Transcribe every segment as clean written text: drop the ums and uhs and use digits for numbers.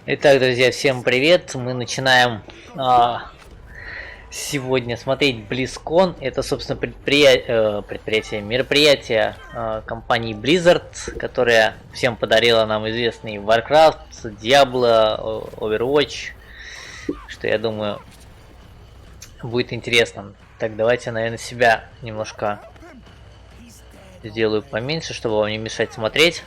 Итак, друзья, всем привет! Мы начинаем сегодня смотреть Blizzcon. Это, собственно, мероприятие компании Blizzard, которая всем подарила нам известный Warcraft, Diablo, Overwatch, что, я думаю, будет интересно. Так, давайте, наверное, себя немножко сделаю поменьше, чтобы вам не мешать смотреть.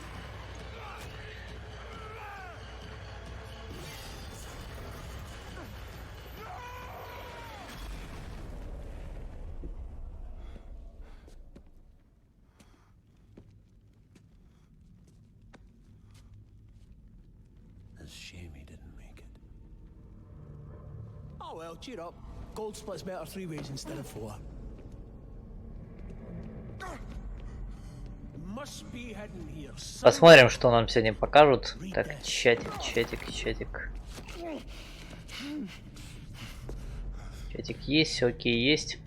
Oh well, cheer up. Gold splits better 3 ways instead of 4. Must be hidden here. Посмотрим, что нам сегодня покажут. Так, чатик. Чатик есть, все окей, есть.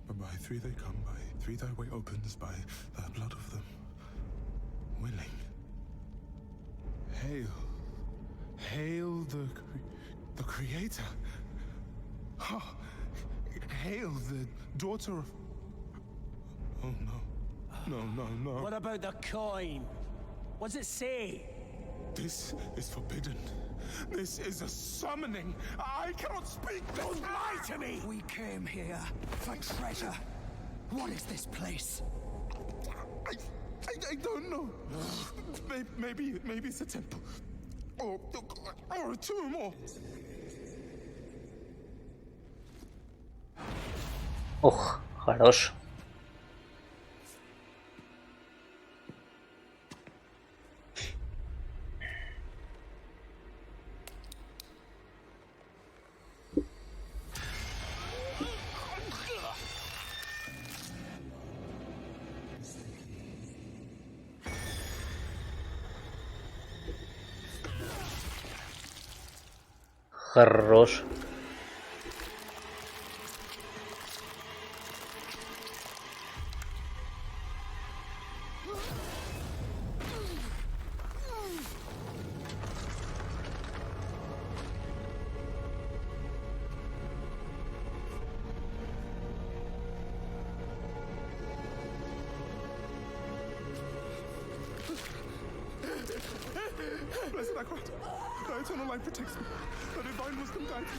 By three they come, by three thy way opens, by the blood of them willing. Hail, hail the creator. Hail the daughter of... Oh no. What about the coin? What's it say? This is forbidden. This is a summoning. I cannot speak. Don't lie to me! We came here for treasure. What is this place? I don't know. Maybe it's a temple. Or a tomb, or... Ух, хорош. Хорош. Blessed Akrat, thy eternal light protects me. The divine wisdom guides me.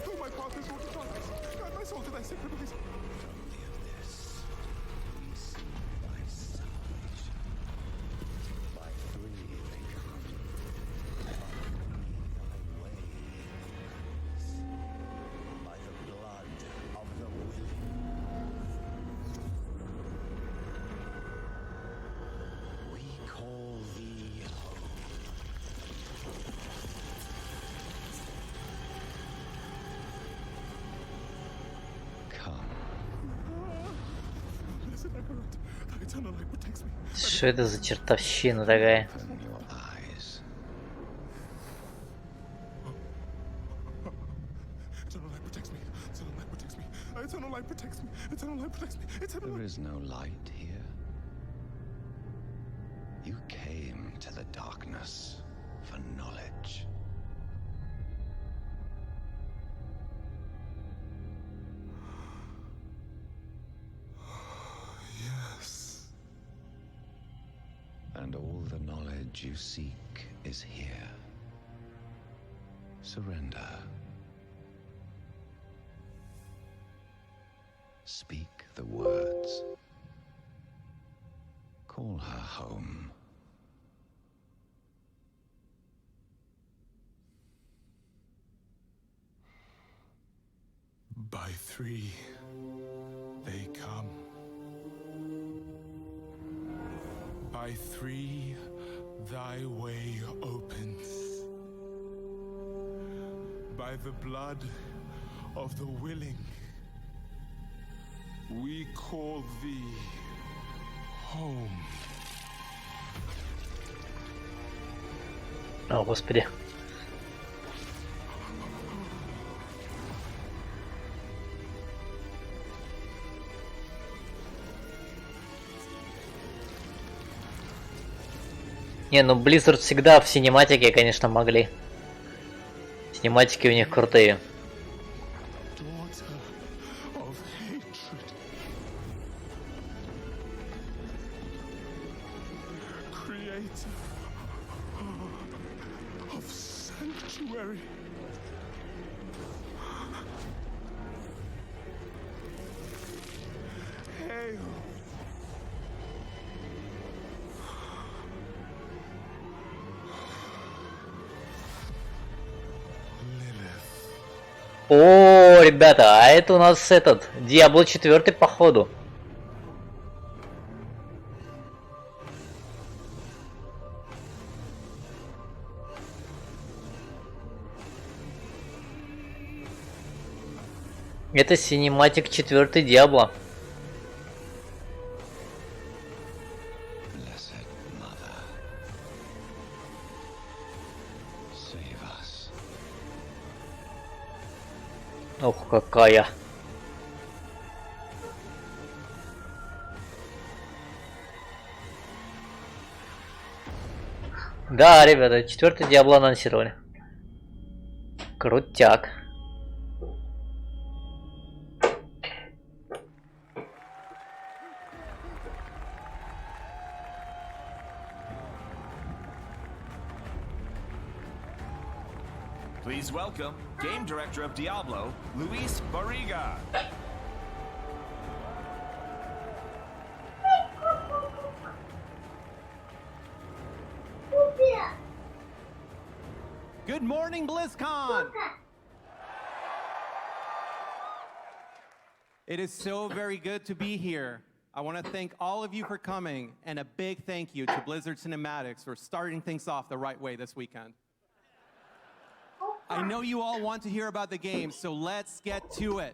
Though my path is wrought with darkness, guide my soul to thy sacred ways. Что это за чертовщина такая? There is no light here. You came to the darkness for knowledge. Yes. And all the knowledge you seek is here. Surrender. Speak the words. Call her home. By three they come. By three thy way opens. By the blood of the willing, we call thee home. О, господи. Не, ну Blizzard всегда в синематике, конечно, могли. Синематики у них крутые. Daughter of hatred. Creator of sanctuary. Hail. О, ребята, а это у нас этот Diablo 4 походу. Это синематик 4 Diablo. Blessed Mother, save us. Ох, какая. Да, ребята, 4 Diablo анонсировали. Крутяк. Please welcome Game Director of Diablo, Luis Barriga. Good morning, Blizzcon! It is so very good to be here. I want to thank all of you for coming, and a big thank you to Blizzard Cinematics for starting things off the right way this weekend. I know you all want to hear about the game, so let's get to it.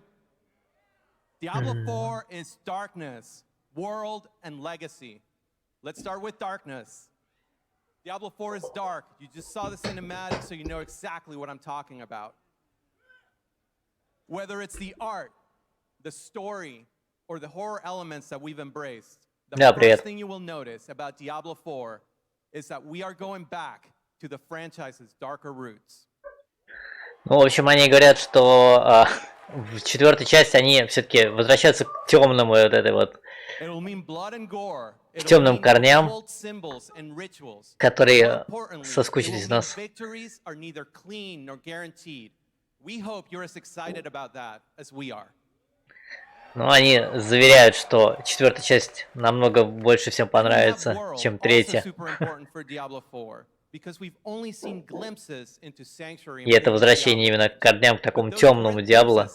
Diablo 4 is Darkness, World, and Legacy. Let's start with Darkness. Diablo 4 is dark. You just saw the cinematic, so you know exactly what I'm talking about. Whether it's the art, the story, or the horror elements that we've embraced, the first thing you will notice about Diablo 4 is that we are going back to the franchise's darker roots. Ну, в общем, они говорят, что в четвертой части они все-таки возвращаются к темному вот этой вот, к темным корням, которые соскучились с нас. Ну, они заверяют, что четвертая часть намного больше всем понравится, чем третья. И это возвращение именно к корням, к такому темному Диабло.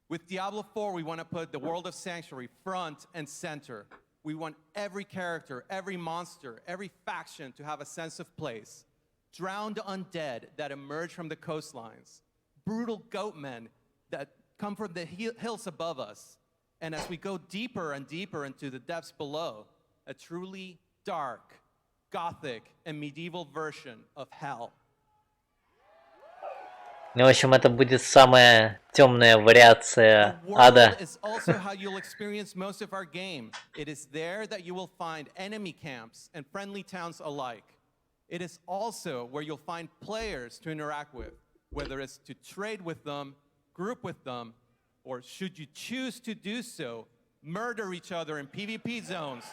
With Diablo 4, we want to put the world of Sanctuary front and center. We want every character, every monster, every faction to have a sense of place. Drowned undead that emerge from the coastlines. Brutal goatmen that come from the hills above us. And as we go deeper and deeper into the depths below, a truly dark, gothic, and medieval version of hell. Ну, в общем, это будет самая темная вариация ада. It is also how you'll experience most of our game. It is there that you will find enemy camps and friendly towns alike. It is also where you'll find players to interact with, whether it's to trade with them, group with them, or should you choose to do so, murder each other in PvP zones.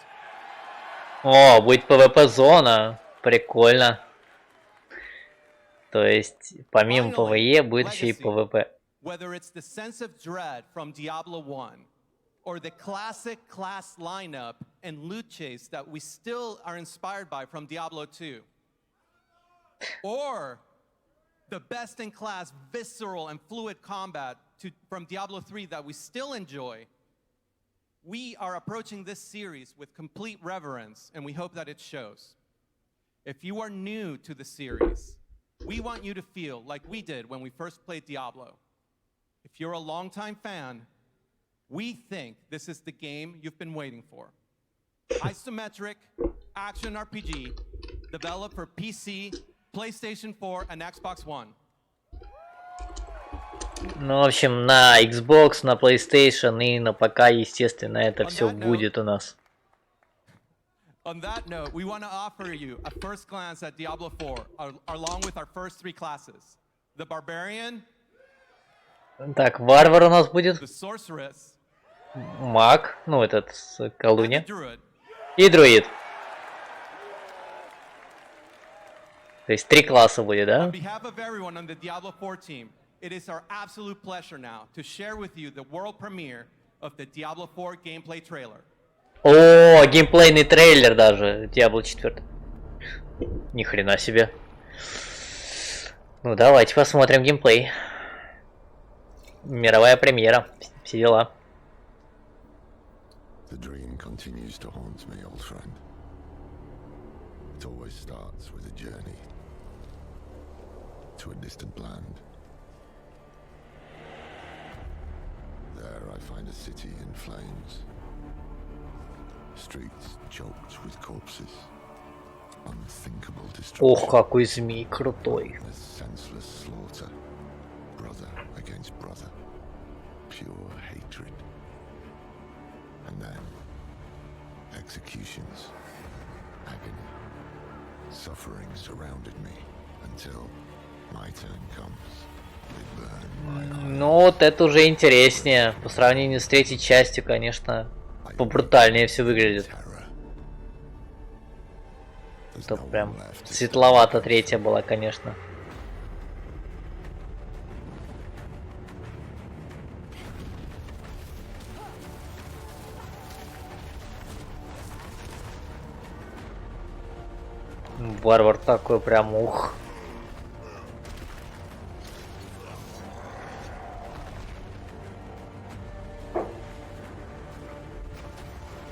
О, будет PvP-зона. Прикольно. То есть, помимо PvE, будет еще и PvP. Whether it's the sense of dread from Diablo 1, or the classic class lineup and loot chase that we still are inspired by from Diablo 2, or the best-in-class visceral and fluid combat from Diablo 3 that we still enjoy, we are approaching this series with complete reverence, and we hope that it shows. If you are new to the series, we want you to feel like we did when we first played Diablo. If you're a longtime fan, we think this is the game you've been waiting for. Isometric, action RPG, developed for PC, PlayStation 4, and Xbox One. Ну, в общем, на Xbox, на PlayStation и на ПК, естественно, это все будет у нас. On that note, we want to offer you a first glance at Diablo 4, along with our first 3 classes. The Barbarian, Так, варвар у нас будет. the Sorceress, Маг, ну этот с and the колдунья. Druid. И друид. То есть 3 класса будет, On да? behalf of everyone on the Diablo 4 team, it is our absolute pleasure now to share with you the world premiere of the Diablo 4 gameplay trailer. О, геймплейный трейлер даже. Diablo 4. Ни хрена себе. Ну давайте посмотрим геймплей. Мировая премьера. Все дела. The dream continues to haunt me, old friend. It always starts with a journey to a distant land. There I find a city in flames. Streets choked with corpses. Unthinkable destruction. Ох, какой змей крутой. A senseless slaughter. Brother against brother. Pure hatred. And then executions. Agony. Suffering surrounded me until my turn comes. They burn my eyes. Ну вот это уже интереснее. По сравнению с 3-й частью, конечно, побрутальнее все выглядит. Terror. There's То no one прям left to светловато 3-я была, конечно. Варвар такой прям ух.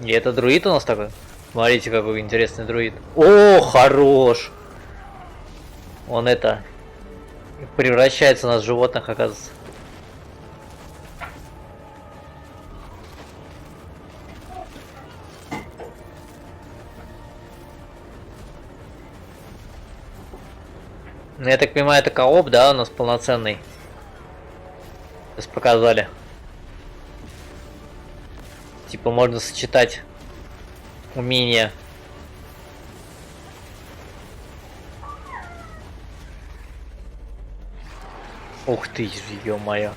И это друид у нас такой? Смотрите, какой интересный друид. О, хорош! Он это... превращается у нас в животных, оказывается. Ну, я так понимаю, это кооп, да, у нас полноценный. Сейчас показали. Типа можно сочетать умения. Ух ты, ё-моё.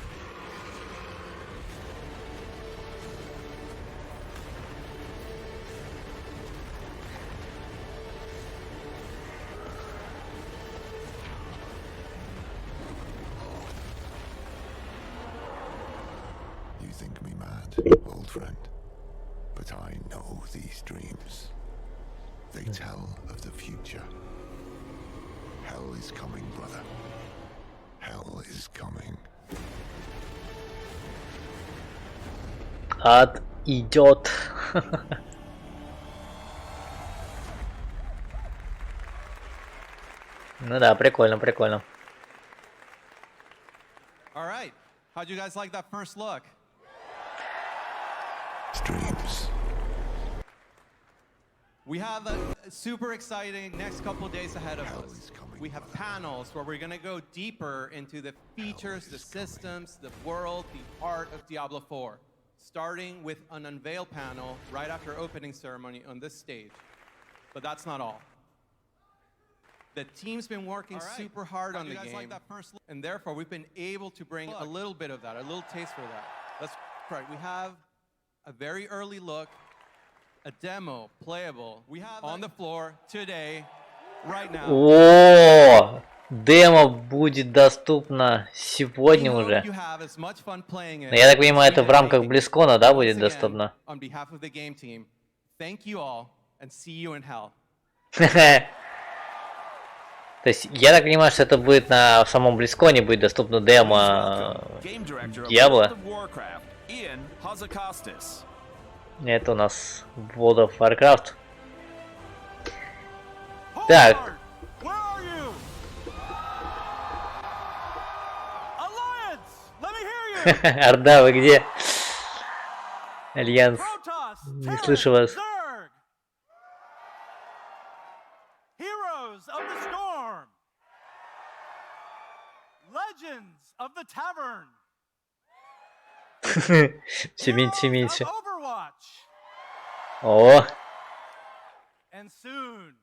You think me mad, old friend, but I know these dreams. They tell of the future. Hell is coming, brother. Hell is coming. Ад идет. Ну да, прикольно, прикольно. All right. How'd you guys like that first look? Dreams. We have a super exciting next couple days ahead of Hell us. is coming, We have brother. panels where we're going to go deeper into the features, the is coming. systems, the world, the art of Diablo 4, starting with an unveil panel right after opening ceremony on this stage. But that's not all. The team's been working super hard on the game, and therefore we've been able to bring a little bit of that, a little taste for that. That's right. We have a very early look, a demo playable. We have on the floor today, right now. О, демо будет доступно сегодня We hope уже. you have as much fun playing it Но я так понимаю, это в as рамках we do. Blizzcon, да, Once будет again, доступно? On behalf of the game team, thank you all and see you in hell. То есть, я так понимаю, что это будет на самом Близконе, будет доступно демо Game director of Diablo. World of Warcraft, Ian Hazakostas. Это у нас World of Warcraft. Так, Where are you? Alliance, let me hear you. Орда, вы где? Альянс, Protoss, не слышу вас. Zerg. Heroes of the Storm. Legends of the Tavern. Все меньше и меньше. Heroes of Overwatch. О, and soon,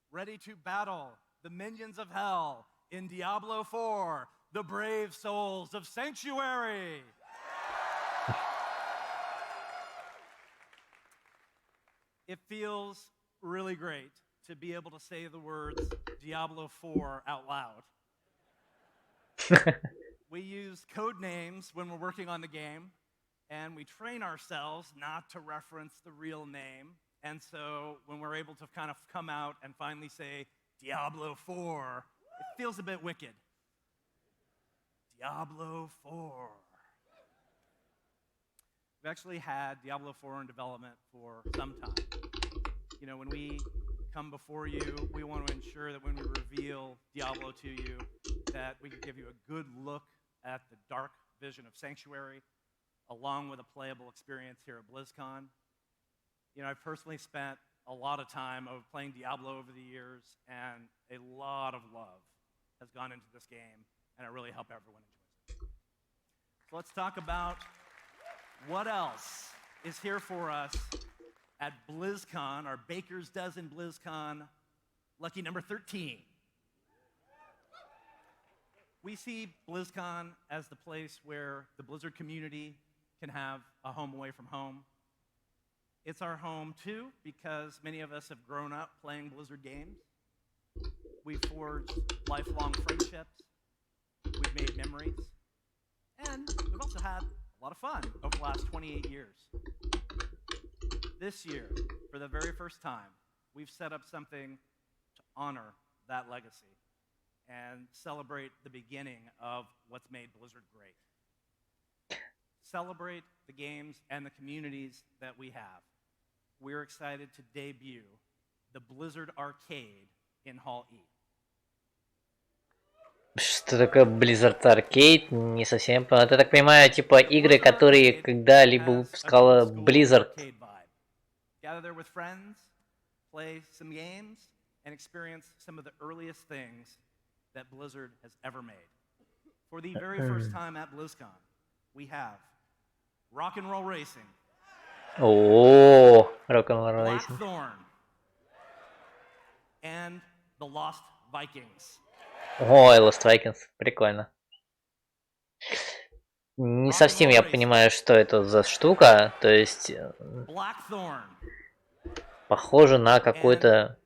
ready to battle the minions of hell in Diablo 4, the brave souls of Sanctuary. It feels really great to be able to say the words Diablo 4 out loud. We use code names when we're working on the game, and we train ourselves not to reference the real name. And so when we're able to kind of come out and finally say Diablo 4, it feels a bit wicked. Diablo 4. We've actually had Diablo 4 in development for some time. You know, when we come before you, we want to ensure that when we reveal Diablo to you, that we can give you a good look at the dark vision of Sanctuary, along with a playable experience here at Blizzcon. You know, I've personally spent a lot of time of playing Diablo over the years, and a lot of love has gone into this game, and I really hope everyone enjoys it. So let's talk about what else is here for us at BlizzCon, our Baker's Dozen BlizzCon, lucky number 13. We see BlizzCon as the place where the Blizzard community can have a home away from home. It's our home, too, because many of us have grown up playing Blizzard games. We've forged lifelong friendships. We've made memories. And we've also had a lot of fun over the last 28 years. This year, for the very first time, we've set up something to honor that legacy and celebrate the beginning of what's made Blizzard great. Celebrate the games and the communities that we have. We're excited to debut the Blizzard Arcade in Hall E. Что такое Blizzard Arcade? Не совсем понял. Это, так понимаю, типа игры, которые когда-либо выпускала Blizzard. Gather there with friends, play some games, and experience some of the earliest things that Blizzard has ever made. For the very first time at BlizzCon, we have Rock and Roll Racing. О, Rock'n'Roll Racing. Blackthorn. And the Lost Vikings. Ой, Lost Vikings, прикольно. Не совсем я понимаю, что это за штука, то есть Blackthorn. Похоже на какой-то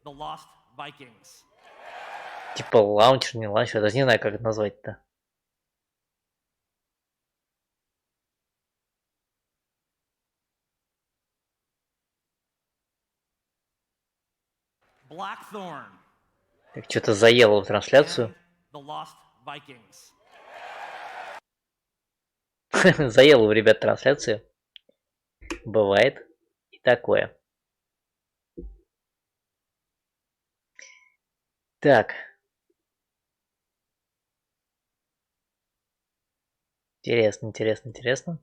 типа лаунчер, не лаунчер, я даже не знаю, как это назвать-то. Blackthorn. Так что-то заело в трансляцию. Заело у ребят трансляцию. Бывает и такое. Так. Интересно, интересно, интересно.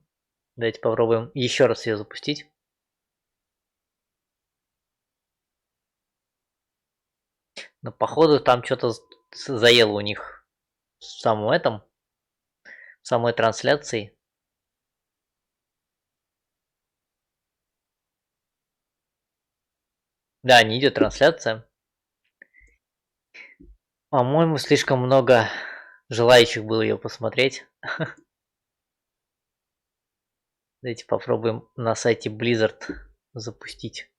Давайте попробуем еще раз ее запустить. Но походу там что-то заело у них в самом этом, в самой трансляции. Да, не идет трансляция. По-моему, слишком много желающих было ее посмотреть. Давайте попробуем на сайте Blizzard запустить.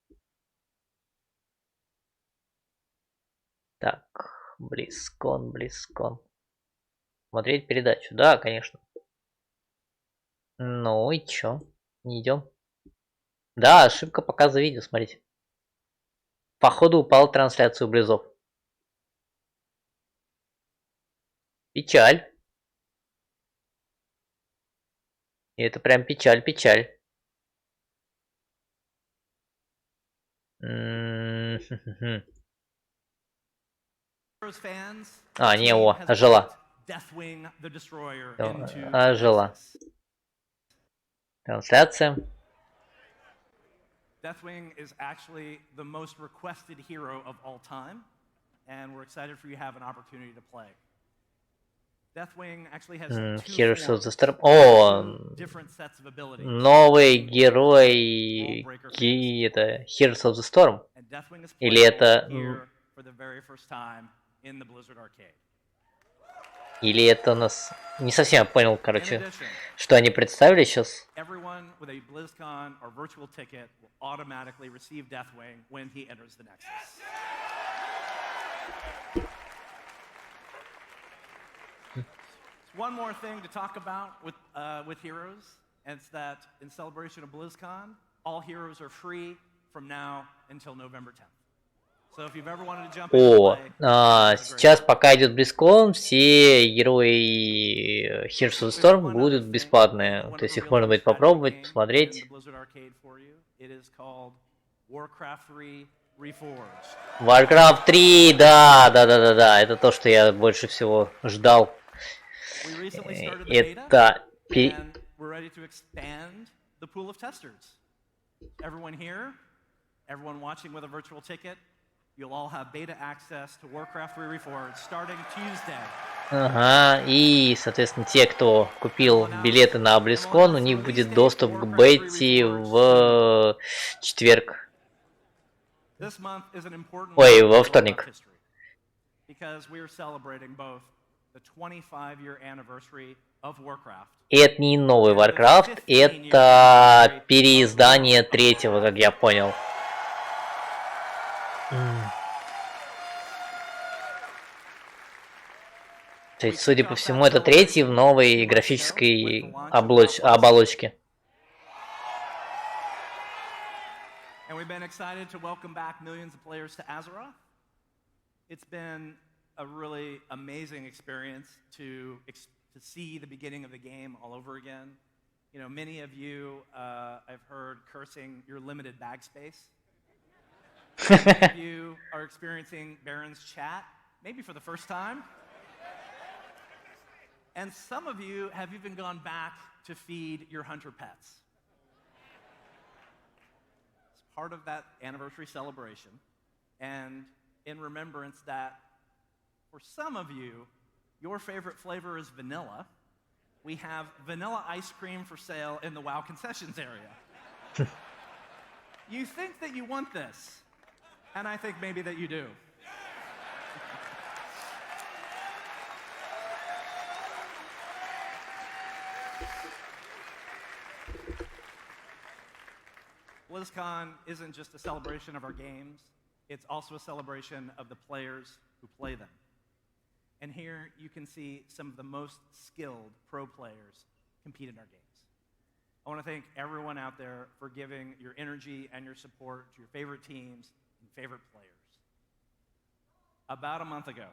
Так, BlizzCon. Смотреть передачу. Да, конечно. Ну и чё? Не идем. Да, ошибка показа видео, смотрите. Походу упала трансляцию Близов. Печаль. И это прям печаль. А, не, ожила. Ожила. Трансляция. Deathwing is actually the most requested hero of all time, and we're excited for you to have an opportunity to play. Deathwing actually has Heroes of the Storm. О, новый герой это Heroes of the Storm. Deathwing is Или это... here for the very first time in the Blizzard arcade. Или это нас... Не совсем понял, In короче, addition, что они представили сейчас. everyone with a BlizzCon or virtual ticket will automatically receive Deathwing when he enters the Nexus. One more thing to talk about with Heroes, and it's that in celebration of BlizzCon, all Heroes are free from now until November 10th. So if you've ever wanted to jump in and О, play, сейчас пока идет Blizzcon, все герои Heroes of the Storm будут бесплатные. То есть их можно будет попробовать, посмотреть. Warcraft 3, да, это то, что я больше всего ждал. Это... Everyone watching with a virtual ticket, you'll all have beta access to Warcraft 3 Reforged starting Tuesday. Ага, и, соответственно, те, кто купил билеты на Blizzcon, у них будет доступ к бете в четверг. Ой, во вторник. И это не новый Warcraft, это переиздание третьего, как я понял. То есть, судя по всему, это третий в новой графической оболочке. And we've been excited to welcome back millions of players to Azeroth. It's been a really amazing experience to see the beginning of the game all over again. You know, many of you I've heard cursing your limited bag space. Many of you are experiencing Baron's chat, maybe for the first time. And some of you have even gone back to feed your hunter pets. It's part of that anniversary celebration. And in remembrance that for some of you, your favorite flavor is vanilla. We have vanilla ice cream for sale in the WoW concessions area. You think that you want this, and I think maybe that you do. BlizzCon isn't just a celebration of our games, it's also a celebration of the players who play them. And here you can see some of the most skilled pro players compete in our games. I want to thank everyone out there for giving your energy and your support to your favorite teams and favorite players. About a month ago,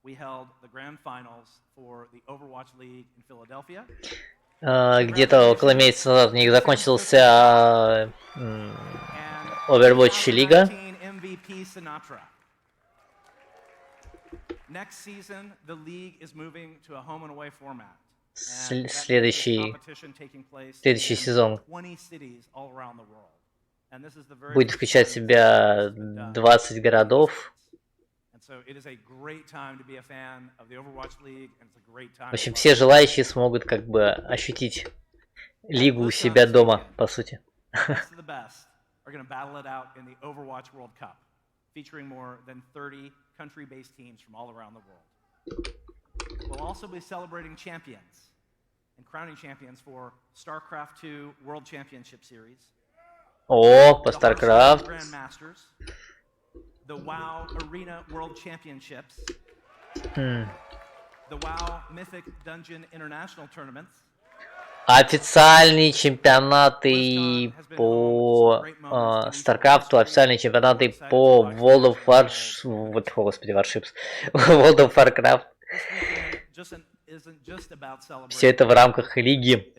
we held the grand finals for the Overwatch League in Philadelphia. Где-то около месяца назад у них закончился Overwatch лига. Следующий сезон будет включать в себя 20 городов. В общем, все желающие смогут как бы ощутить лигу у себя дома, по сути. О, по StarCraft. The WoW Arena World Championships, the WoW Mythic Dungeon International Tournaments. Официальные чемпионаты по StarCraft, официальные чемпионаты по World of Warcraft. Все это в рамках лиги.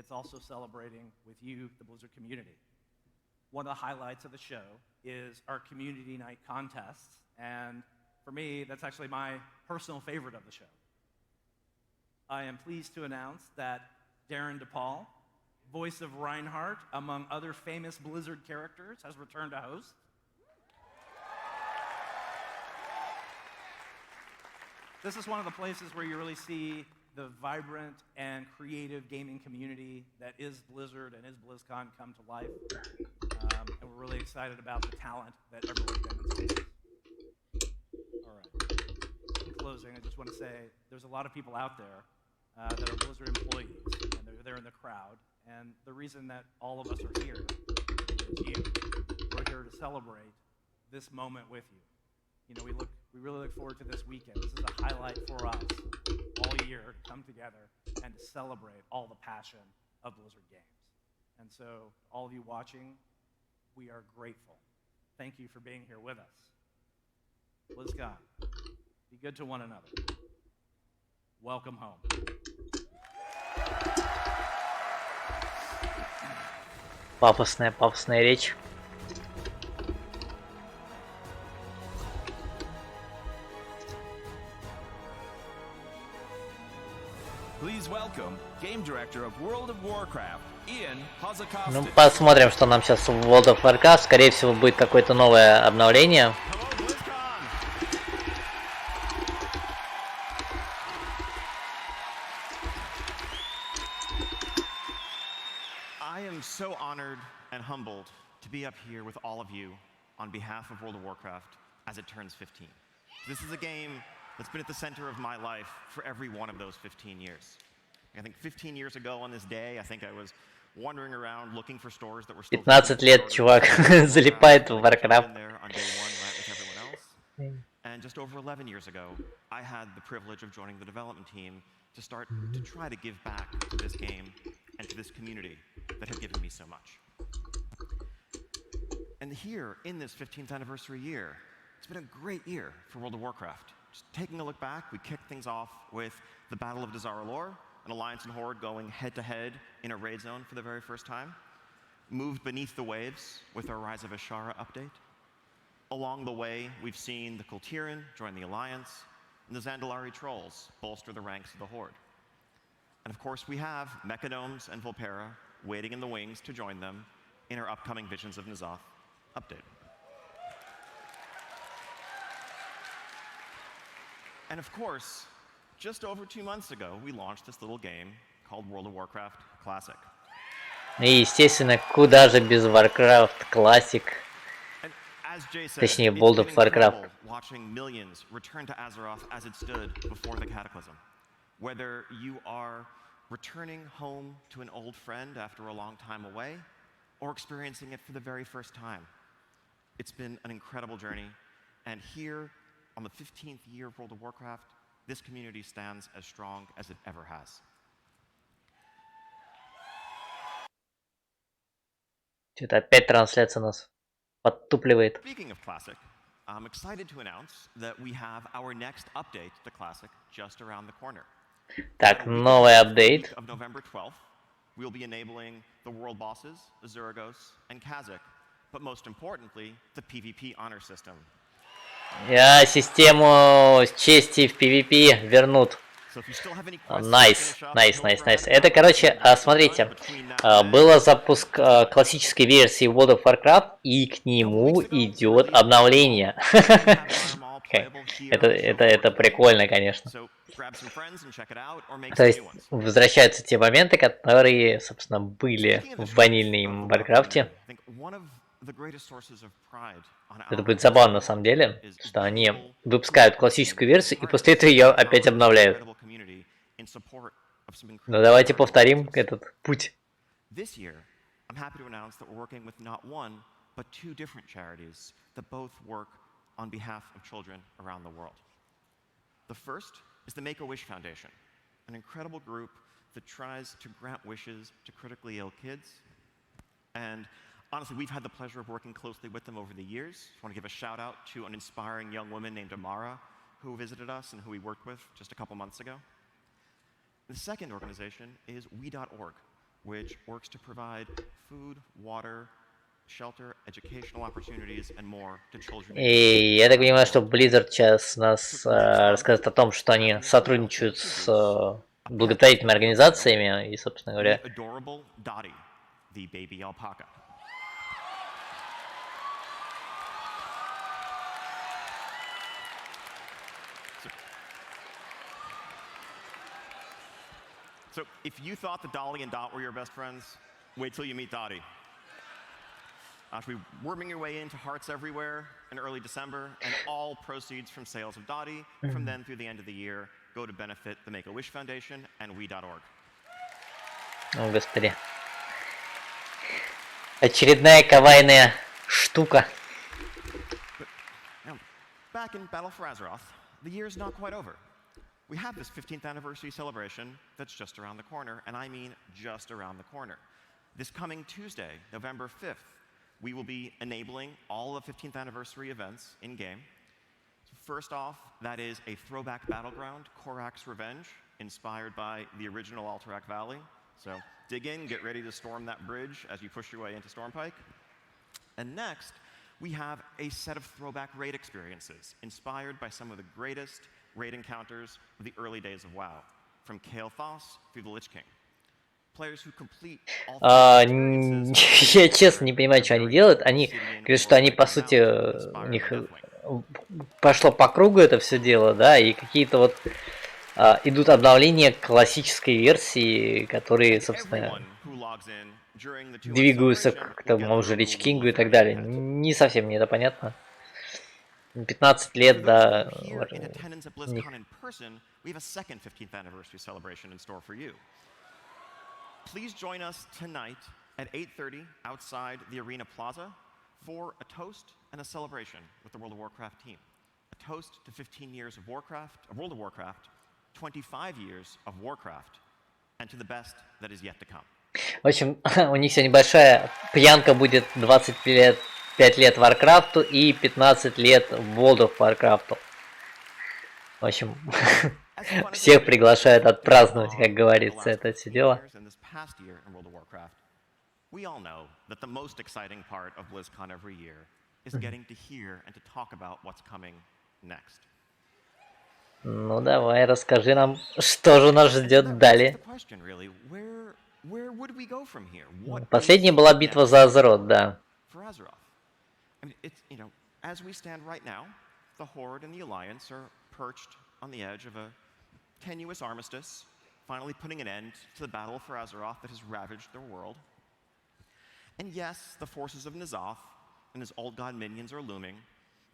One of the highlights of the show is our community night contests, and for me, that's actually my personal favorite of the show. I am pleased to announce that Darren DePaul, voice of Reinhardt, among other famous Blizzard characters, has returned to host. This is one of the places where you really see the vibrant and creative gaming community that is Blizzard and is BlizzCon come to life. And we're really excited excited about the talent that everyone demonstrates. All right. In closing, I just want to say there's a lot of people out there that are Blizzard employees, and they're there in the crowd. And the reason that all of us are here is you. We're here to celebrate this moment with you. You know, we really look forward to this weekend. This is a highlight for us all year to come together and to celebrate all the passion of Blizzard games. And so, all of you watching, we are grateful. Thank you for being here with us. Blizzcon, be good to one another. Welcome home. Пафосная речь. Please welcome Game Director of World of Warcraft, Ian Hazakostic. Ну, посмотрим, что нам сейчас в World of Warcraft. Скорее всего, будет какое-то новое обновление. Hello, BlizzCon! I am so honored and humbled to be up here with all of you on behalf of World of Warcraft as it turns 15. This is a game that's been at the center of my life for every one of those 15 years. I think 15 years ago on this day, I think I was wandering around looking for stores that were still 15 лет чувак залипает в Warcraft. And just over 11 years ago, I had the privilege of joining the development team to start to try to give back to this game and to this community that have given me so much. And here, in this 15th anniversary year, it's been a great year for World of Warcraft. Just taking a look back, we kicked things off with the Battle of Dazar'alor, an Alliance and Horde going head-to-head in a raid zone for the very first time. Moved beneath the waves with our Rise of Ashara update. Along the way, we've seen the Kultiran join the Alliance, and the Zandalari Trolls bolster the ranks of the Horde. And of course, we have Mechadomes and Volpera waiting in the wings to join them in our upcoming Visions of N'Zoth update. And of course, just over 2 months ago, we launched this little game called World of Warcraft Classic. И, естественно, куда же без Warcraft Classic. As Jay said, Точнее, it's World been of Warcraft. incredible watching millions return to Azeroth as it stood before the Cataclysm. Whether you are returning home to an old friend after a long time away, or experiencing it for the very first time. It's been an incredible journey, and here, on the 15th year of World of Warcraft, this community stands as strong as it ever has. Что-то опять трансляция нас подтупливает. Speaking of Classic, I'm excited to announce that we have our next update to Classic just around the corner. Так, новый апдейт. Of November 12th, we'll be enabling the world bosses, Azuragos, and Kha'Zix, but most importantly, the PvP honor system. Систему чести в PvP вернут. Найс. Это, короче, смотрите, был запуск классической версии World of Warcraft, и к нему идет обновление. Это прикольно, конечно. То есть возвращаются те моменты, которые, собственно, были в ванильном Warcraft. Это будет забавно на самом деле, что они выпускают классическую версию и после этого ее опять обновляют. Ну давайте повторим этот путь. On behalf of children around the world. The first is the Make-A-Wish Foundation, an incredible group that tries to grant wishes to critically ill kids. And honestly, we've had the pleasure of working closely with them over the years. I want to give a shout out to an inspiring young woman named Amara who visited us and who we worked with just a couple months ago. The second organization is we.org, which works to provide food, water, shelter, educational opportunities, and more to children. И я так понимаю, что Blizzard сейчас нас расскажет о том, что они сотрудничают с благотворительными организациями и, собственно говоря. Adorable Dottie, the baby alpaca. So if you thought that Dolly and Dot were your best friends, wait till you meet Dottie. to be worming your way into hearts everywhere in early December, and all proceeds from sales of Dottie from then through the end of the year go to benefit the Make-A-Wish Foundation and we.org. О, господи. Очередная кавайная штука. Now, back in Battle for Azeroth, the year's not quite over. We have this 15th anniversary celebration that's just around the corner, and I mean just around the corner. This coming Tuesday, November 5th, we will be enabling all the 15th anniversary events in-game. First off, that is a throwback battleground, Korak's Revenge, inspired by the original Alterac Valley. So dig in, get ready to storm that bridge as you push your way into Stormpike. And next, we have a set of throwback raid experiences inspired by some of the greatest raid encounters of the early days of WoW, from Kael'thas through the Lich King. Players who complete all Я честно не понимаю, что они делают. Они говорят, что они, по сути, у них пошло по кругу это все дело, да, и какие-то вот идут обновления классической версии, которые, собственно, двигаются к тому же Лич Кингу и так далее. Не совсем мне это понятно. 15 лет, да. Please join us tonight at 8:30 outside the Arena Plaza for a toast and a celebration with the World of Warcraft team. A toast to 15 years of Warcraft, of World of Warcraft, 25 years of Warcraft, and to the best that is yet to come. В общем, у них сегодня большая пьянка будет 25 лет Варкрафту и 15 лет World of Warcraft. В общем, всех приглашают отпраздновать, как говорится, это все дело. We all know that the most exciting part of BlizzCon every year is getting to hear and to talk about what's coming next. Ну давай, расскажи нам, что же нас ждет далее. Последняя была битва за Азерот, да. As we stand right now, the Horde and the Alliance are perched on the edge of a tenuous armistice, finally putting an end to the battle for Azeroth that has ravaged their world. And yes, the forces of N'Zoth and his old god minions are looming,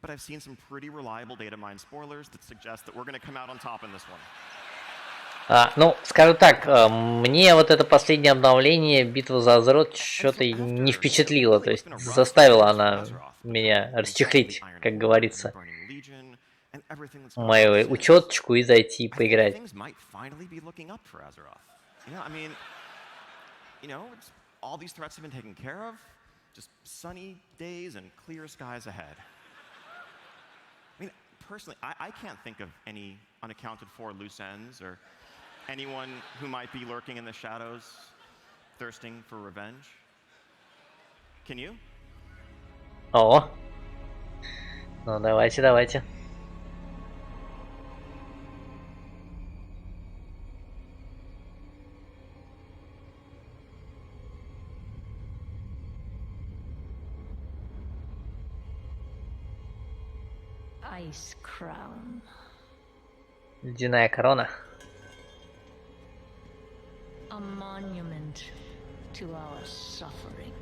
but I've seen some pretty reliable data mine spoilers that suggest that we're going to come out on top in this one. Ну, скажу так, мне вот это последнее обновление, битва за Азерот, что-то не впечатлило, то есть заставила она меня расчехлить, как говорится, мою учеточку и зайти поиграть. All these threats have been taken care of, just sunny days and clear skies ahead. I mean, personally, I can't think of any unaccounted for loose ends or anyone who might be lurking in the shadows, thirsting for revenge. Can you? О, ну давайте, давайте. Ice crown. Ледяная корона. A monument to our suffering.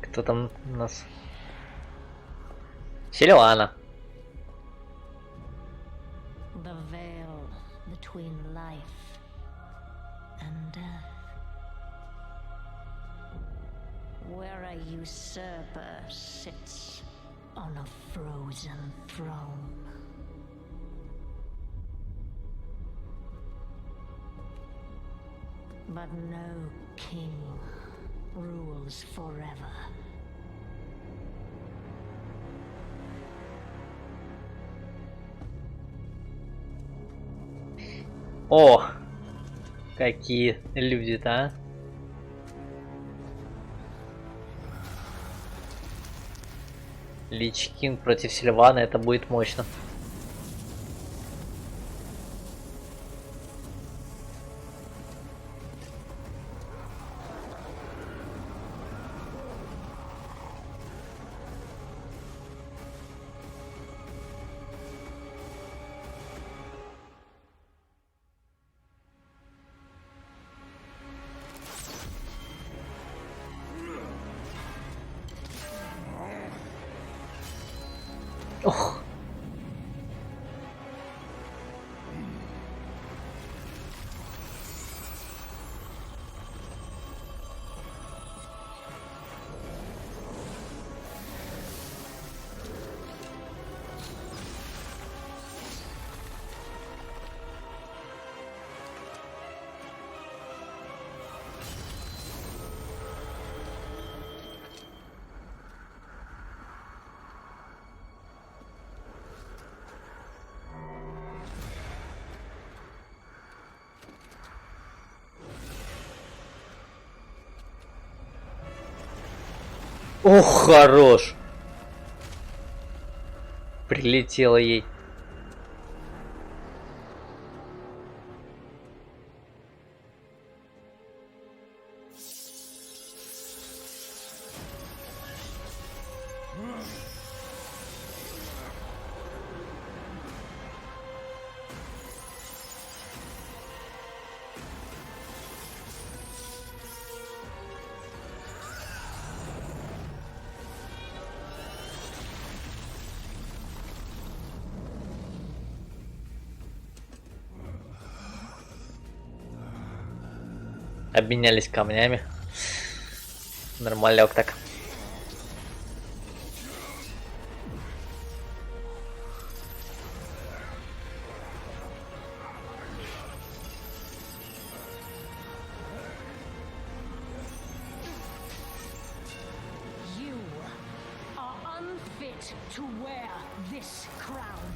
Кто там у нас? Сильвана. The veil between life and death. Where a usurper sits on a frozen throne. But no king rules forever. О, какие люди-то, а? Лич Кинг против Сильвана, это будет мощно. Ох, хорош. Прилетело ей. Обменялись камнями. Нормалек так. You are unfit to wear this crown.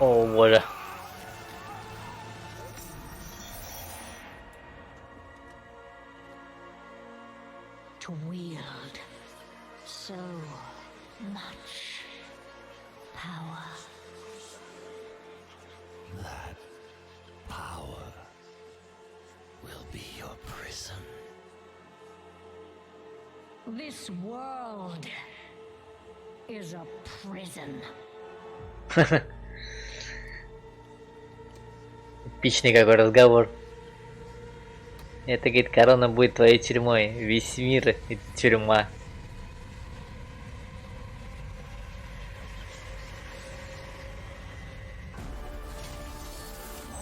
О, боже. To wield so much power. That power will be your prison. This world is a prison. Эпичный какой разговор. Это, говорит, корона будет твоей тюрьмой. Весь мир — это тюрьма.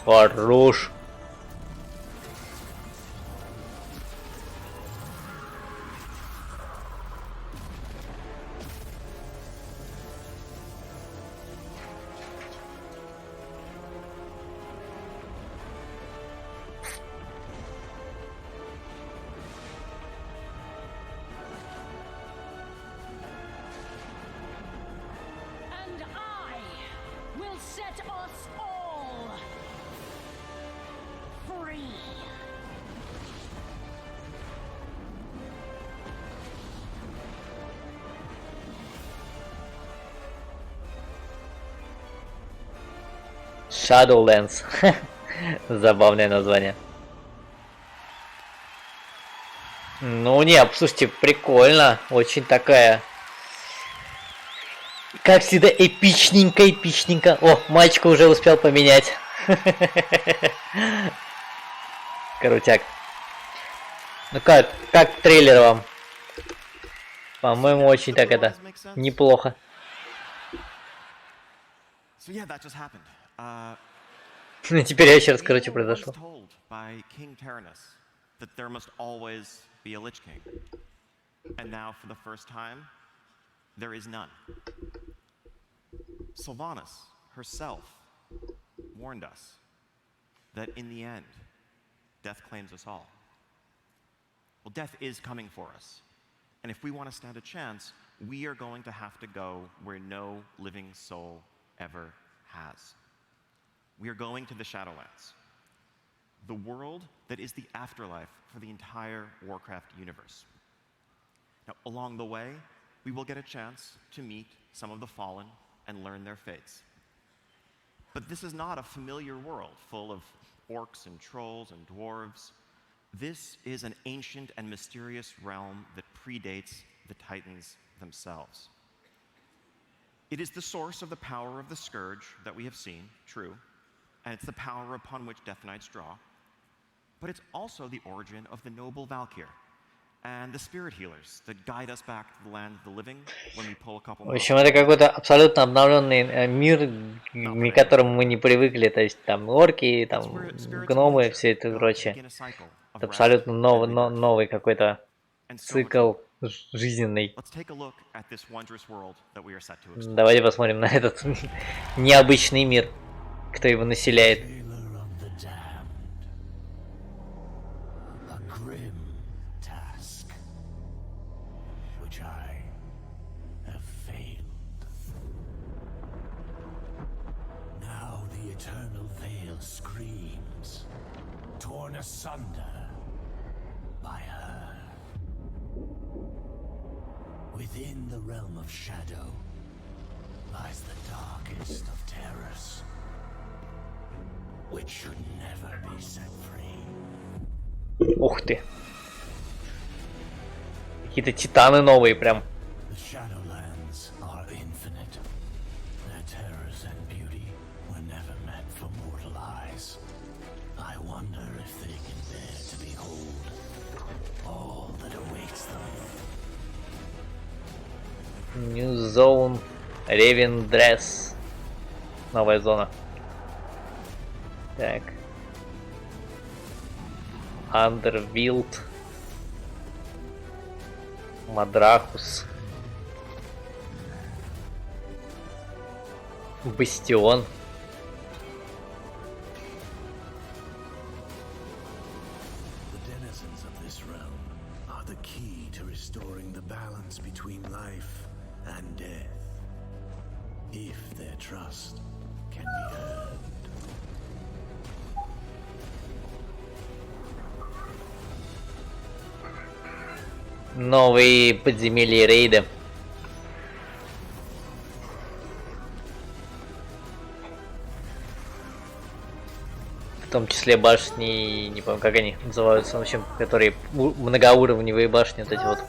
Хорош. And I will set us all free. Shadowlands. Забавное название. Ну не, слушайте, прикольно. Очень такая. Как всегда, эпичненько. О, мальчика уже успел поменять. Крутяк. Ну как трейлер вам? По-моему, очень так это неплохо. So yeah, that just happened. Ну теперь я еще расскажу, что произошло. Told by King Tyrannus that there must always be a Lich King. And now, for the first time, there is none. Sylvanas herself warned us that in the end, death claims us all. Well, death is coming for us. And if we want to stand a chance, we are going to have to go where no living soul ever has. We are going to the Shadowlands, the world that is the afterlife for the entire Warcraft universe. Now, along the way, we will get a chance to meet some of the fallen and learn their fates. But this is not a familiar world full of orcs and trolls and dwarves. This is an ancient and mysterious realm that predates the Titans themselves. It is the source of the power of the Scourge that we have seen, true, and it's the power upon which Death Knights draw. But it's also the origin of the noble Valkyr and the spirit healers that guide us back to the land of the living when we pull a couple В общем, это какой-то абсолютно обновленный мир, к которому мы не привыкли. То есть там орки, там гномы, все это прочее. Это абсолютно новый какой-то цикл жизненный. Давайте посмотрим на этот необычный мир, кто его населяет. Asunder by her. Within the realm of shadow lies the darkest of terrors, which should never be set free. Ух ты. Какие-то титаны новые прям. The Shadowlands are infinite. Their terrors and beauty were never meant for mortal eyes. I wonder if they can bear to behold all that awaits them. New Zone, Raven Dress. Новая зона. Так. Underworld. Мадрахус. Бастион. The denizens of this realm are the key to restoring the balance between life and death, if their trust can be earned. Новые подземелья и рейды. В том числе башни, не помню, как они называются, в общем, которые многоуровневые башни, вот эти вот.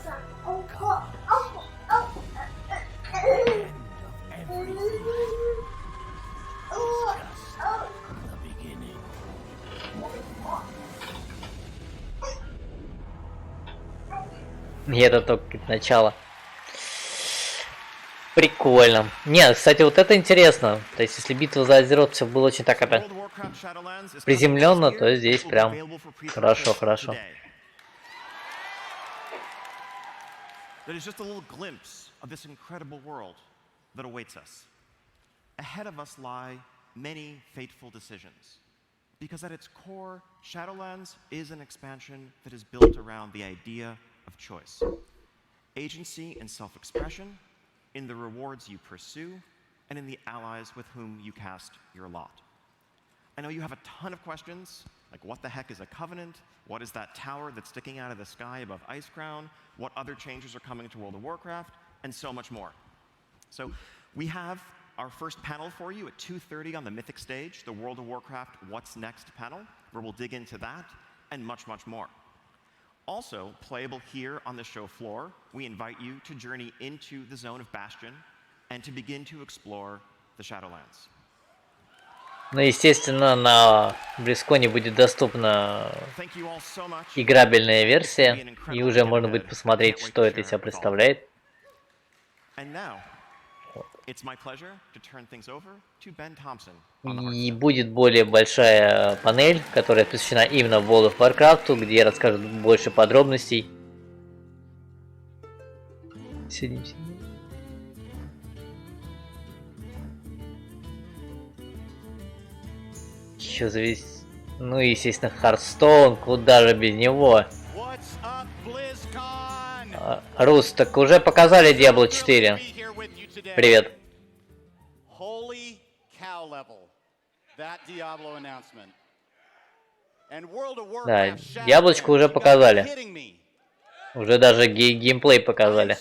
И это только начало. Прикольно. Нет, кстати, вот это интересно. То есть, если битва за Азерот все было очень так это приземленно, то здесь прям хорошо, хорошо. That is just a little glimpse of this incredible world that awaits us. Ahead of us lie many fateful decisions, because at its core, Shadowlands is an expansion that is built around the idea of choice, agency and self-expression in the rewards you pursue and in the allies with whom you cast your lot. I know you have a ton of questions, like what the heck is a covenant? What is that tower that's sticking out of the sky above Icecrown? What other changes are coming to World of Warcraft? And so much more. So we have our first panel for you at 2:30 on the Mythic stage, the World of Warcraft What's Next panel, where we'll dig into that and much, much more. Also, playable here on the show floor, we invite you to journey into the zone of Bastion and to begin to explore the Shadowlands. Ну, естественно, на Blizzcon будет доступна играбельная версия, и уже можно будет посмотреть, что это из себя представляет. И будет более большая панель, которая посвящена именно World of Warcraft, где я расскажу больше подробностей. Сидим. Еще завис... Ну и, естественно, Hearthstone, куда же без него. Рус, так уже показали Diablo 4. Привет. Да, яблочко уже показали. Уже даже геймплей показали.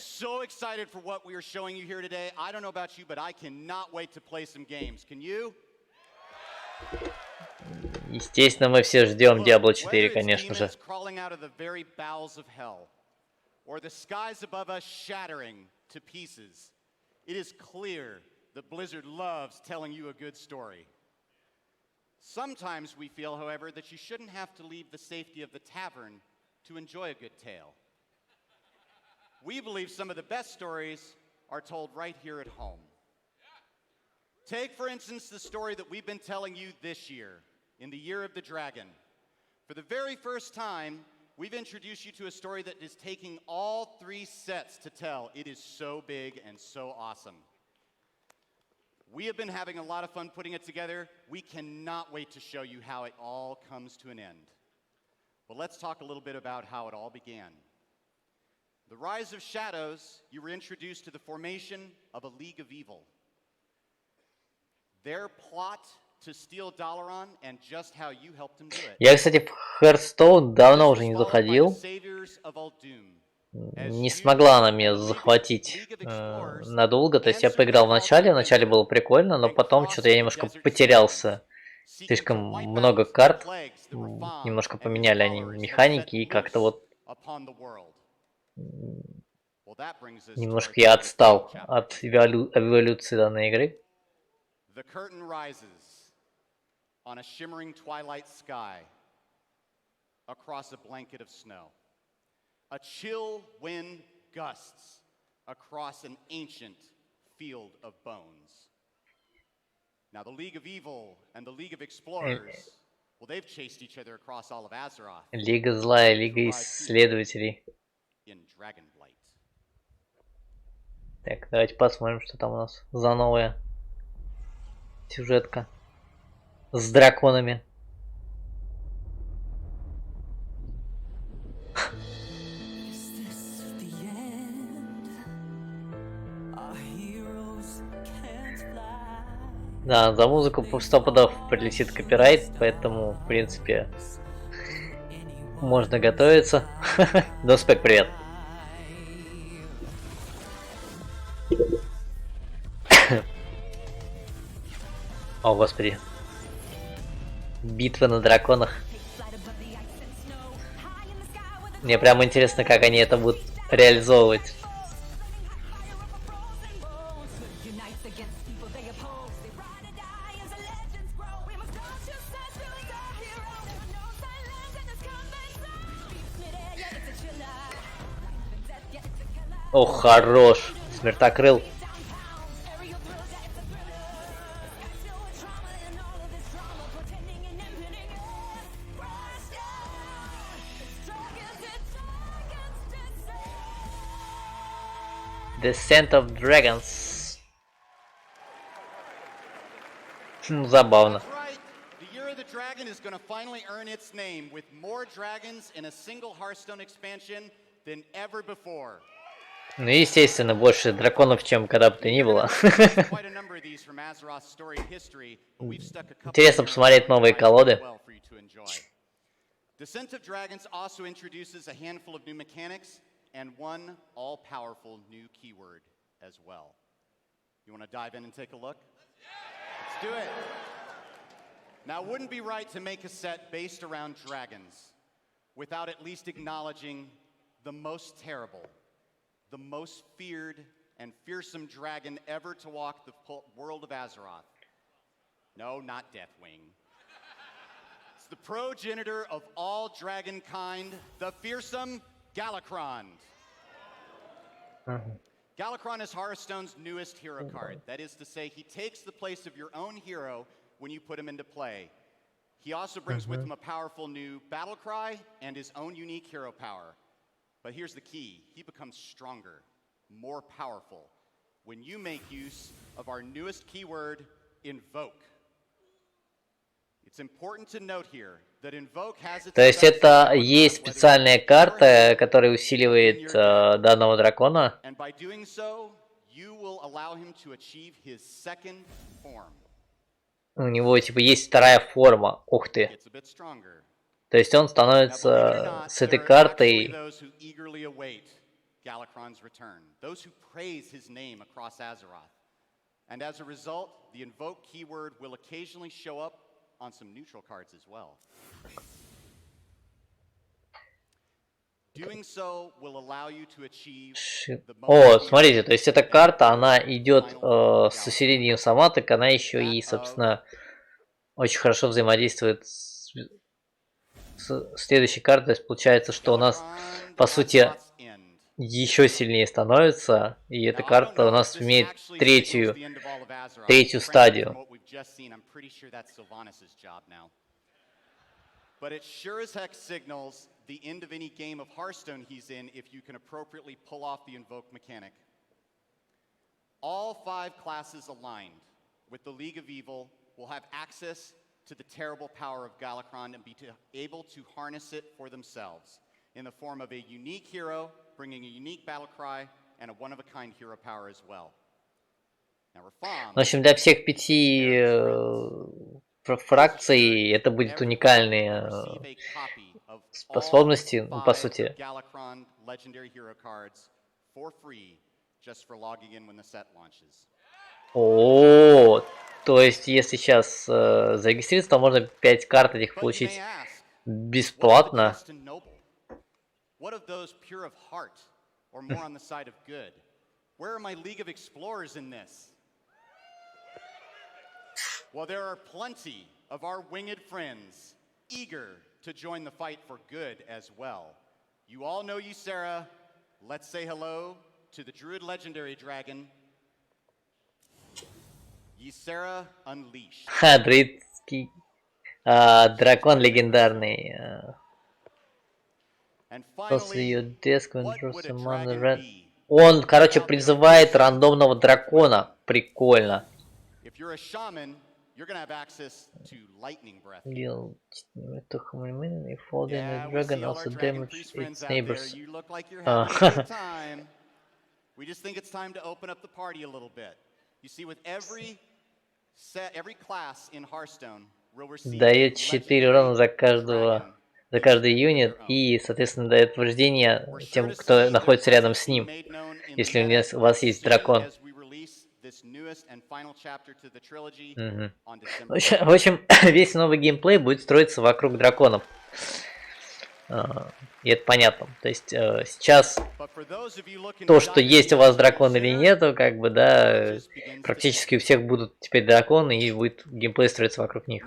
Естественно, мы все ждем Diablo 4, конечно же. Or the skies above us shattering to pieces, it is clear that Blizzard loves telling you a good story. Sometimes we feel, however, that you shouldn't have to leave the safety of the tavern to enjoy a good tale. We believe some of the best stories are told right here at home. Take, for instance, the story that we've been telling you this year, in the Year of the Dragon. For the very first time, we've introduced you to a story that is taking all 3 sets to tell. It is so big and so awesome. We have been having a lot of fun putting it together. We cannot wait to show you how it all comes to an end. But let's talk a little bit about how it all began. The Rise of Shadows, you were introduced to the formation of a League of Evil. Their plot to steal Dalaran and just how you helped him do it. Я, кстати, в Hearthstone давно уже не заходил. не смогла она меня захватить надолго. То есть я поиграл в начале было прикольно, но потом что-то я немножко потерялся. Слишком много карт, немножко поменяли они механики, и как-то вот немножко я отстал от эволюции данной игры. The curtain rises on a shimmering twilight sky across a blanket of snow. A chill wind gusts across an ancient field of bones. Now, the League of Evil and the League of Explorers, well, they've chased each other across all of Azeroth. Лига злая, Лига исследователей. In Dragonblight. Так, давайте посмотрим, что там у нас за новая сюжетка с драконами. Да, за музыку по 100 пудов прилетит копирайт, поэтому, в принципе, можно готовиться. Доспек, привет. О, господи. Битва на драконах. Мне прям интересно, как они это будут реализовывать. О, хорош. Смертокрыл. Descent of Dragons. Забавно. The Year of the Dragon is going to finally earn its name with more dragons in a single Hearthstone expansion than ever before. Ну, естественно, больше драконов, чем когда бы то ни было. Интересно посмотреть новые колоды. Descent of Dragons also introduces a handful of new mechanics and one all-powerful new keyword as well. You want to dive in and take a look? Let's do it. Now, it wouldn't be right to make a set based around dragons without at least acknowledging the most terrible, the most feared and fearsome dragon ever to walk the world of Azeroth. No, not Deathwing. It's the progenitor of all dragonkind, the fearsome Galakrond. Galakrond is Hearthstone's newest hero card. That is to say, he takes the place of your own hero when you put him into play. He also brings with him a powerful new battle cry and his own unique hero power. But here's the key. He becomes stronger, more powerful, when you make use of our newest keyword, Invoke. It's important to note here that Invoke has its... То есть это есть специальная карта, которая усиливает данного дракона. And by doing so, you will allow him to achieve his second form. У него типа есть вторая форма. Ух ты. То есть он становится с этой картой. Galakrond's return, those who praise his name across Azeroth. And as a result, the Invoke keyword will occasionally show up on some neutral cards as well. Doing so will allow you to achieve the О, смотрите, то есть эта карта, она идет с усилением сама, так она еще и, собственно, очень хорошо взаимодействует с следующей картой. То есть получается, что у нас, по сути, еще сильнее становится, и эта карта у нас имеет третью стадию. But it sure as heck signals the end of any game of Hearthstone he's in if you can appropriately pull off the Invoke mechanic. All 5 classes aligned with the League of Evil will have access to the terrible power of Galakrond and be able to harness it for themselves in the form of a unique hero, bringing a unique battle cry, and a one-of-a-kind hero power as well. В общем, для всех 5 фракций это будет уникальный of способности, ну, по 5 сути. Galakrond legendary hero cards for free just for logging in when the set launches. О, то есть, если сейчас зарегистрироваться, то можно 5 карт этих But you may получить ask, what of the бесплатно. just and noble? What of those pure of heart, or more on the side of good? Where are my League of Explorers in this? Well, there are plenty of our winged friends eager to join the fight for good as well. You all know Ysera. Let's say hello to the Druid Legendary Dragon, Ysera Unleashed. Ха, друидский дракон легендарный. And После ее finally, desk what would a dragon be Он, короче, without their призывает fearsome рандомного дракона. Прикольно. If you're a shaman, you're gonna have access to lightning breath. Deal if holding Yeah, a we dragon see all our also dragon damage priest its friends out there. neighbors. You look like you're having a good time. We just think it's time to open up the party a little bit. You see, with every set, every class in Hearthstone will receive Дает a 4 урона за dragon каждый юнит и, соответственно, дает повреждения тем, кто находится рядом с ним, если у вас есть дракон. Мгм. В общем, весь новый геймплей будет строиться вокруг драконов. И это понятно. То есть сейчас то, что есть у вас дракон или нету, как бы, да, практически у всех будут теперь драконы, и будет геймплей строиться вокруг них.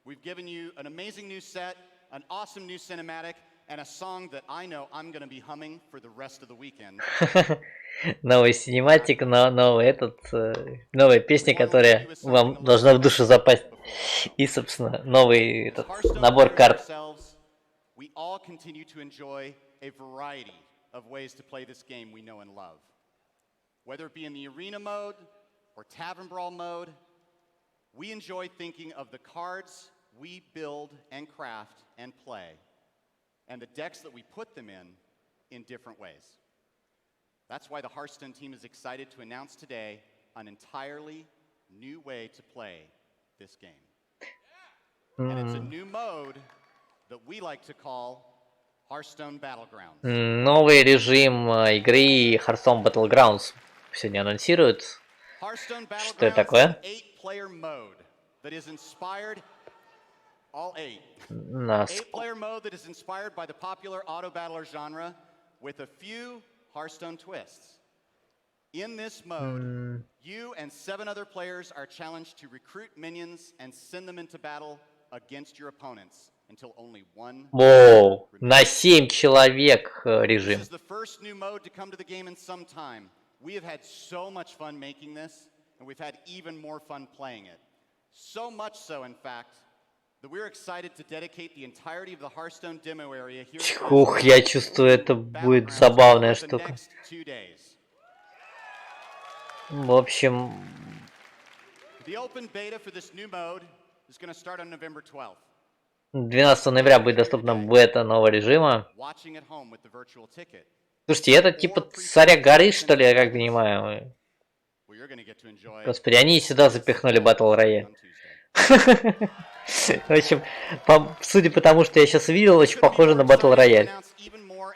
We've given you an amazing new set, an awesome new cinematic, and a song that I know I'm going to be humming for the rest of the weekend. Новый синематик, новая песня, которая вам должна в душу запасть. И, собственно, новый этот набор карт. We all continue to enjoy a variety of ways to play this game we know and love. Whether it be in the arena mode or tavern brawl mode, we enjoy thinking of the cards we build and craft and play, and the decks that we put them in different ways. That's why the Hearthstone team is excited to announce today an entirely new way to play this game. And it's a new mode that we like to call Hearthstone Battlegrounds. Новый режим игры Hearthstone Battlegrounds сегодня анонсируют. Что это такое? Eight-player mode that is inspired, all eight. Eight-player mode that is inspired by the popular auto battler genre with a few Hearthstone twists. In this mode, you and 7 other players are challenged to recruit minions and send them into battle against your opponents until only one. Воу, на 7 человек режим. This is the first new mode to come to the game in some time. We have had so much fun making this, and we've had even more fun playing it. So much so, in fact, that we're excited to dedicate the entirety of the Hearthstone demo area here. Ух, я чувствую, это будет забавная штука. В общем... The open beta for this new mode is going to start on November 12th. 12 ноября будет доступна бета нового режима. Watching at home with the virtual ticket. Слушайте, это типа царя горы, что ли, я как понимаю? Господи, они сюда запихнули Battle Royale. В общем, судя по тому, что я сейчас видел, очень похоже на Battle Royale.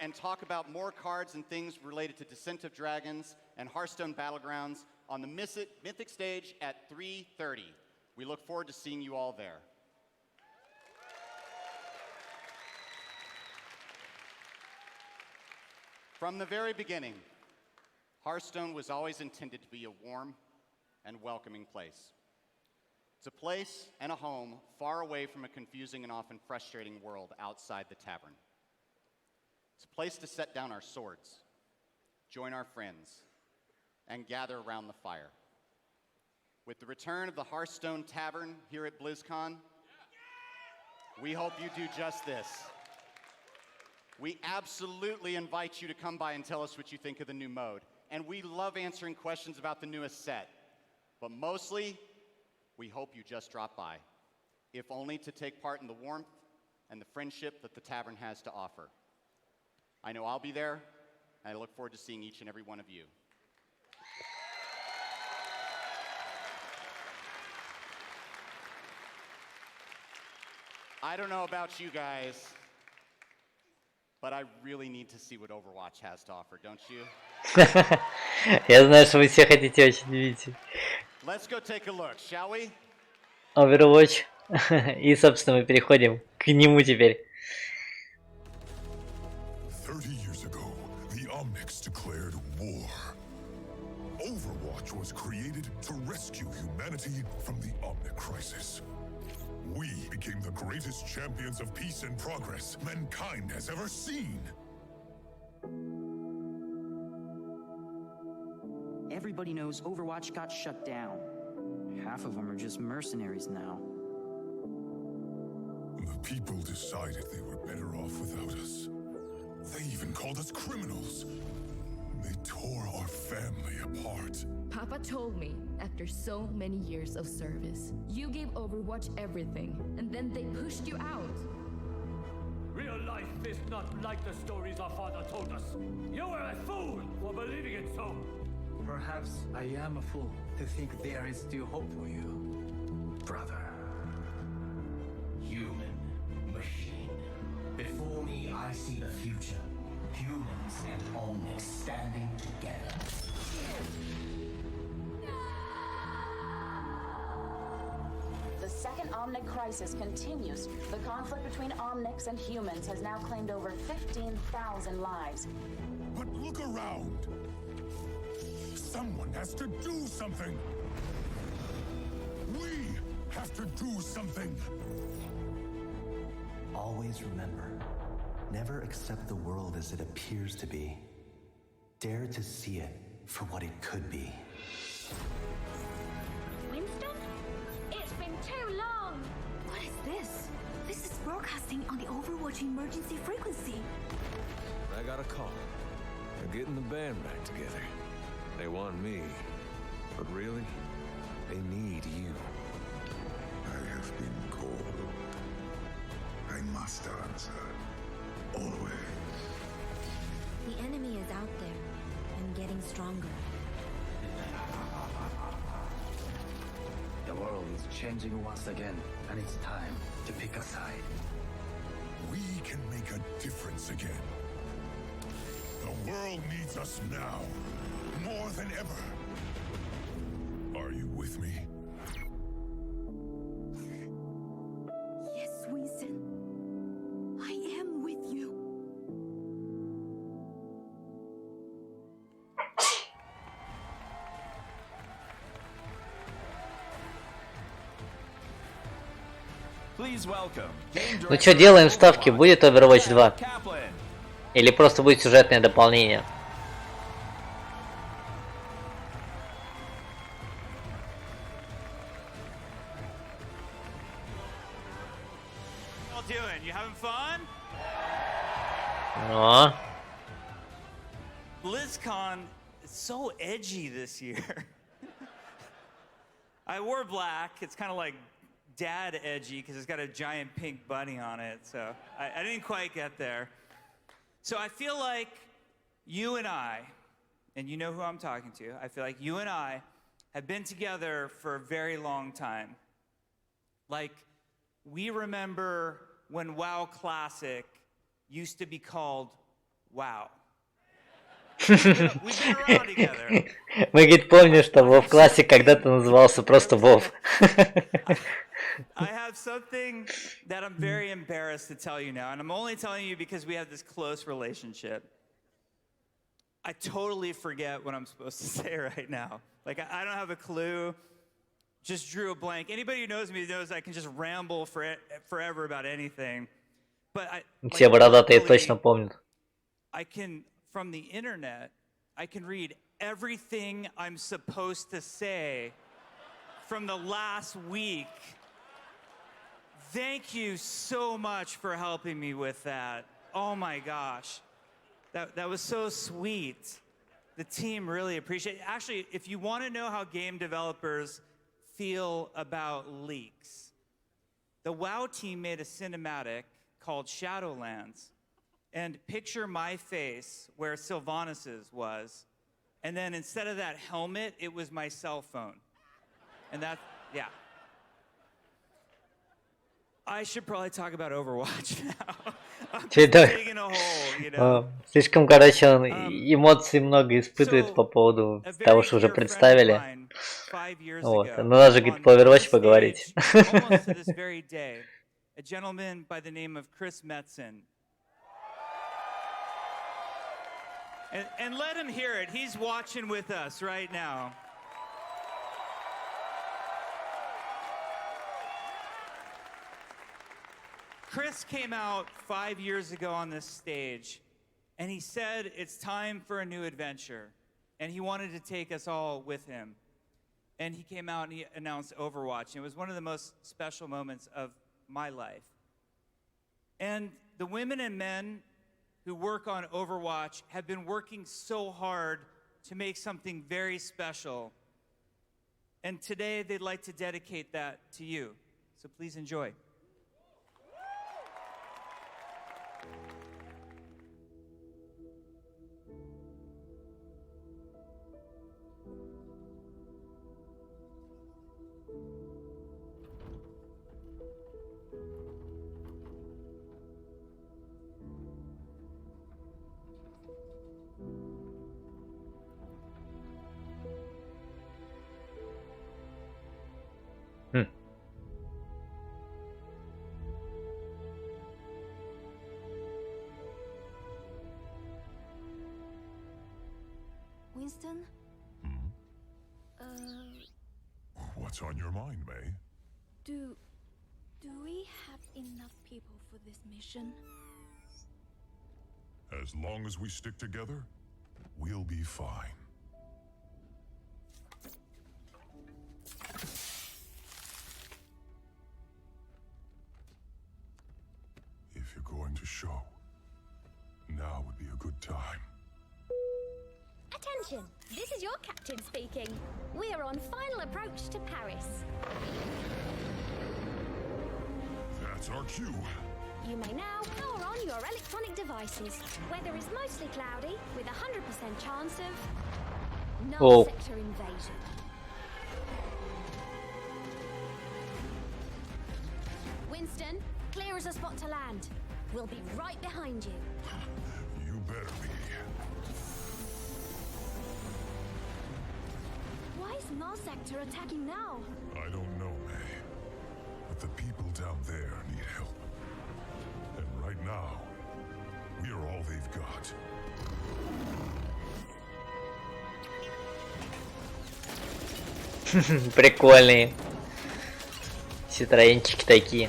And talk about more cards and things related to Descent of Dragons and Hearthstone Battlegrounds on the Mythic stage at 3:30. We look forward to seeing you all there. From the very beginning, Hearthstone was always intended to be a warm and welcoming place. It's a place and a home far away from a confusing and often frustrating world outside the tavern. It's a place to set down our swords, join our friends, and gather around the fire. With the return of the Hearthstone Tavern here at Blizzcon, we hope you do just this. We absolutely invite you to come by and tell us what you think of the new mode. And we love answering questions about the newest set. But mostly, we hope you just drop by, if only to take part in the warmth and the friendship that the tavern has to offer. I know I'll be there, and I look forward to seeing each and every one of you. I don't know about you guys, but I really need to see what Overwatch has to offer, don't you? Я знаю, что вы все хотите очень видеть Let's go take a look, shall we? Overwatch. И, собственно, мы переходим к нему теперь. 30 years ago, the Omnics declared war. Overwatch was created to rescue humanity from the Omnic crisis. We became the greatest champions of peace and progress mankind has ever seen. Everybody knows Overwatch got shut down. Half of them are just mercenaries now. The people decided they were better off without us. They even called us criminals. They tore our family apart. Papa told me, after so many years of service, you gave Overwatch everything, and then they pushed you out. Real life is not like the stories our father told us. You were a fool for believing it so. Perhaps I am a fool to think there is still hope for you, brother. Human, machine. Before me, I see the future. Humans and Omnics standing together. The second Omnic crisis continues. The conflict between Omnics and humans has now claimed over 15,000 lives. But look around. Someone has to do something. We have to do something. Always remember, never accept the world as it appears to be. Dare to see it for what it could be. Winston? It's been too long! What is this? This is broadcasting on the Overwatch emergency frequency. I got a call. They're getting the band back together. They want me, but really, they need you. I have been called. I must answer. Always. The enemy is out there and getting stronger. The world is changing once again, and it's time to pick a side. We can make a difference again. The world needs us now, more than ever. Are you with me? Yes, Winston. I am with you. Please welcome. Ну что, делаем ставки, будет Overwatch 2? Или просто будет сюжетное дополнение? All doing? You having fun? О, Blizzcon is so edgy this year. I wore black. It's kind of like dad edgy because it's got a giant pink bunny on it. So I didn't quite get there. So I feel like you and you know who I'm talking to, I feel like you and I have been together for a very long time. Like, we remember when WoW Classic used to be called WoW. We've been around together. мы, говорит, помним, что WoW Classic когда-то назывался просто WoW. I have something that I'm very embarrassed to tell you now, and I'm only telling you because we have this close relationship. I totally forget what I'm supposed to say right now. Like, I don't have a clue. Just drew a blank. Anybody who knows me knows I can just ramble forever about anything. But Все бородатые точно помнят. I can, from the internet, I can read everything I'm supposed to say from the last week. Thank you so much for helping me with that. Oh my gosh. That was so sweet. The team really appreciate it. Actually, if you want to know how game developers feel about leaks, the WoW team made a cinematic called Shadowlands. And picture my face where Sylvanas' was. And then instead of that helmet, it was my cell phone. And that, yeah. I should probably talk about Overwatch now. I'm Че-то, digging a hole, you know. слишком, короче, он эмоций много испытывает по поводу того, что уже представили. Вот. Ну, надо же, говорит, по Overwatch поговорить. Almost to this very day, a gentleman by the name of Chris Metzen. And let him hear it. He's watching with us right now. Chris came out 5 years ago on this stage, and he said it's time for a new adventure, and he wanted to take us all with him. And he came out and he announced Overwatch, and it was one of the most special moments of my life. And the women and men who work on Overwatch have been working so hard to make something very special. And today they'd like to dedicate that to you. So please enjoy. Winston? What's on your mind, May? Do we have enough people for this mission? As long as we stick together, we'll be fine. If you're going to show, now would be a good time. Attention! This is your captain speaking. We are on final approach to Paris. That's our cue. You may now power on your electronic devices. Weather is mostly cloudy, with a 100% chance of null sector invasion. Winston, clear as a spot to land. We'll be right behind you. You better be. Why is null sector attacking now? I don't know, May. But the people down there need help. And right now, we are all they've got. Прикольные. Ситроенчики такие.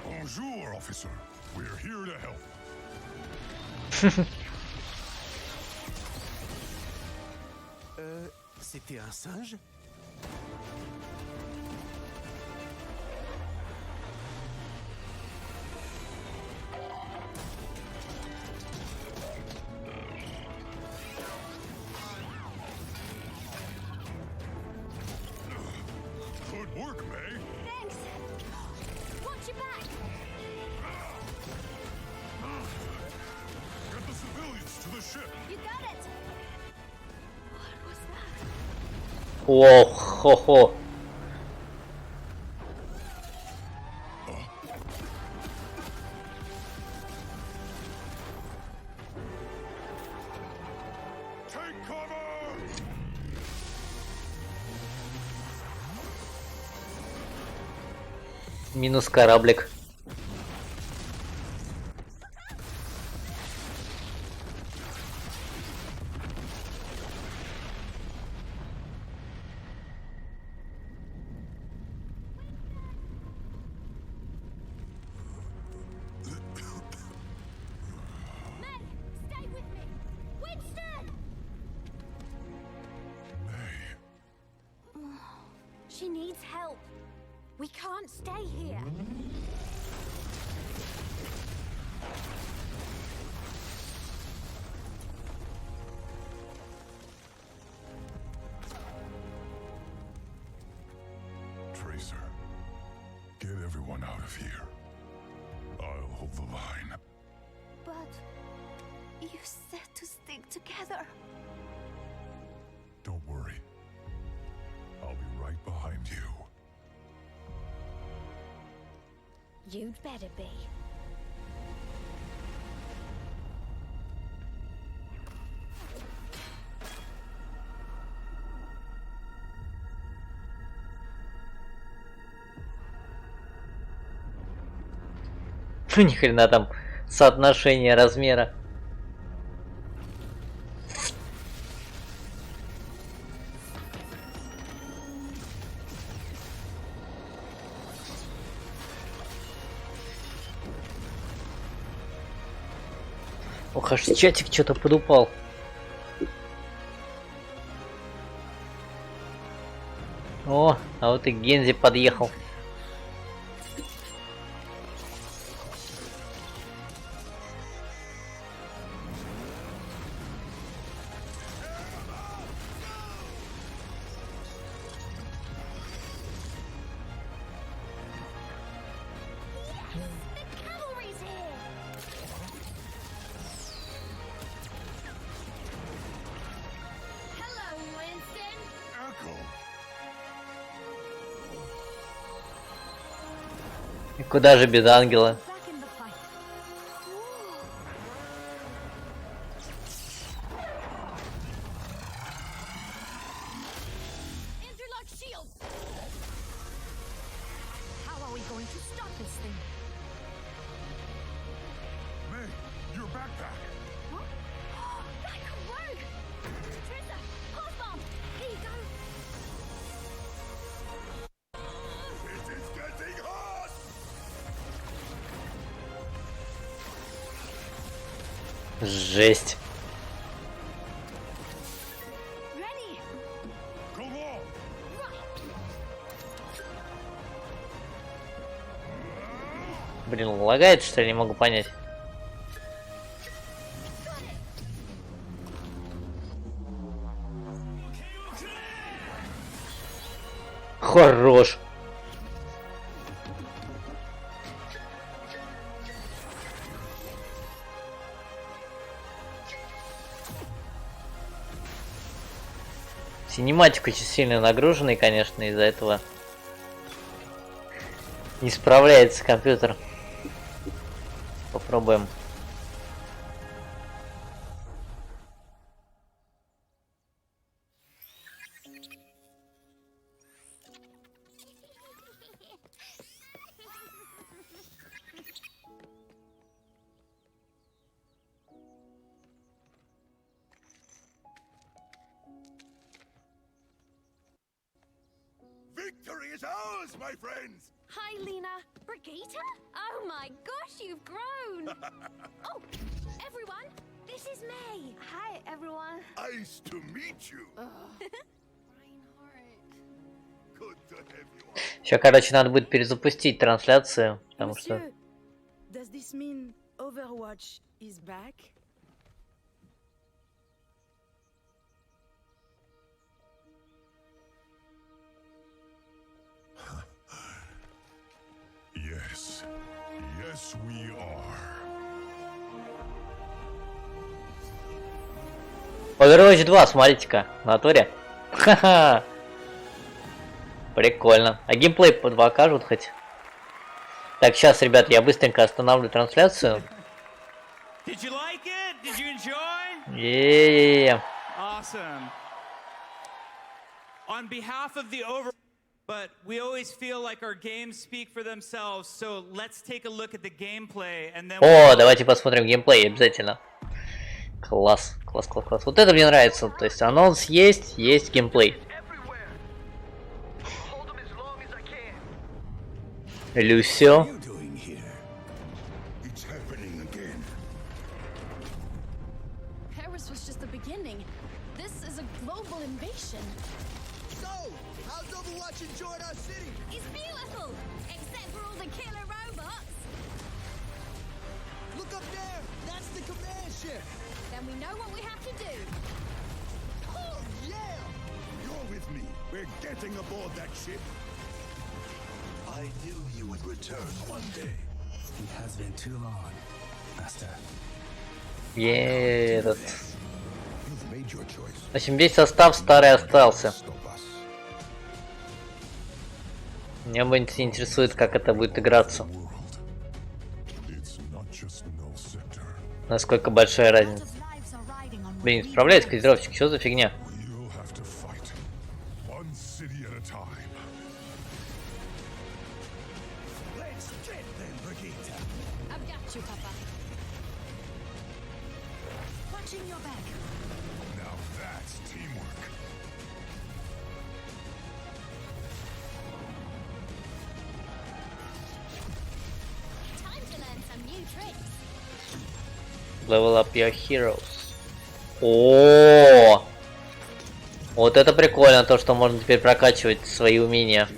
Bonjour, officer. We're here to help. C'était un singe? Good work, May. Thanks! Watch your back! Get the civilians to the ship. You got it! О, хо-хо. Take cover! Минус кораблик. Stay with me! Winston! She needs help. We can't stay here. Tracer, get everyone out of here. I'll hold the line. But you said to stick together. You'd better be. Ни хрена там соотношение размера. Ох, аж чатик что-то подупал. О, а вот и Гензи подъехал. И куда же без ангела? Жесть. Блин, лагает, что ли, не могу понять. Хорош. Синематик очень сильно нагруженный, конечно, из-за этого не справляется компьютер. Попробуем. Victory is ours, my friends! Hi, Lena. Brigitte? Oh my gosh, you've grown! Oh, everyone, this is May. Hi, everyone. Nice to meet you. Good to have you. Сейчас, короче, надо будет перезапустить трансляцию, потому что... Does this mean Overwatch is back? Yes. Yes, we are. Overwatch 2, смотрите-ка, в натуре. Ха-ха. Прикольно. А геймплей покажут хоть? Так, сейчас, ребят, я быстренько остановлю трансляцию. Did you like it? Did you enjoy? Yeah. Awesome. On behalf of the but we always feel like our games speak for themselves, so let's take a look at the gameplay and then... О, давайте посмотрим геймплей обязательно. Класс, класс, класс, класс. Вот это мне нравится. То есть анонс есть геймплей. Люсио. Paris was just the beginning. This is a global invasion. So, how's Overwatch enjoyed our city? It's beautiful, except for all the killer robots. Look up there. That's the command ship. Then we know what we have to do. Oh, yeah. You're with me. We're getting aboard that ship. I knew you would return one day. It has been too long, Master. Этот. В общем, весь состав старый остался. Меня бы интересует, как это будет играться. Насколько большая разница. Блин, справляется кодировщик, что за фигня? We'll have to fight. One city at a time. Let's get them, Brigitte. I've got you, Papa. Watching your back. Now that's teamwork. Time to learn some new tricks. Level up your heroes. О, вот это прикольно, то, что можно теперь прокачивать свои умения.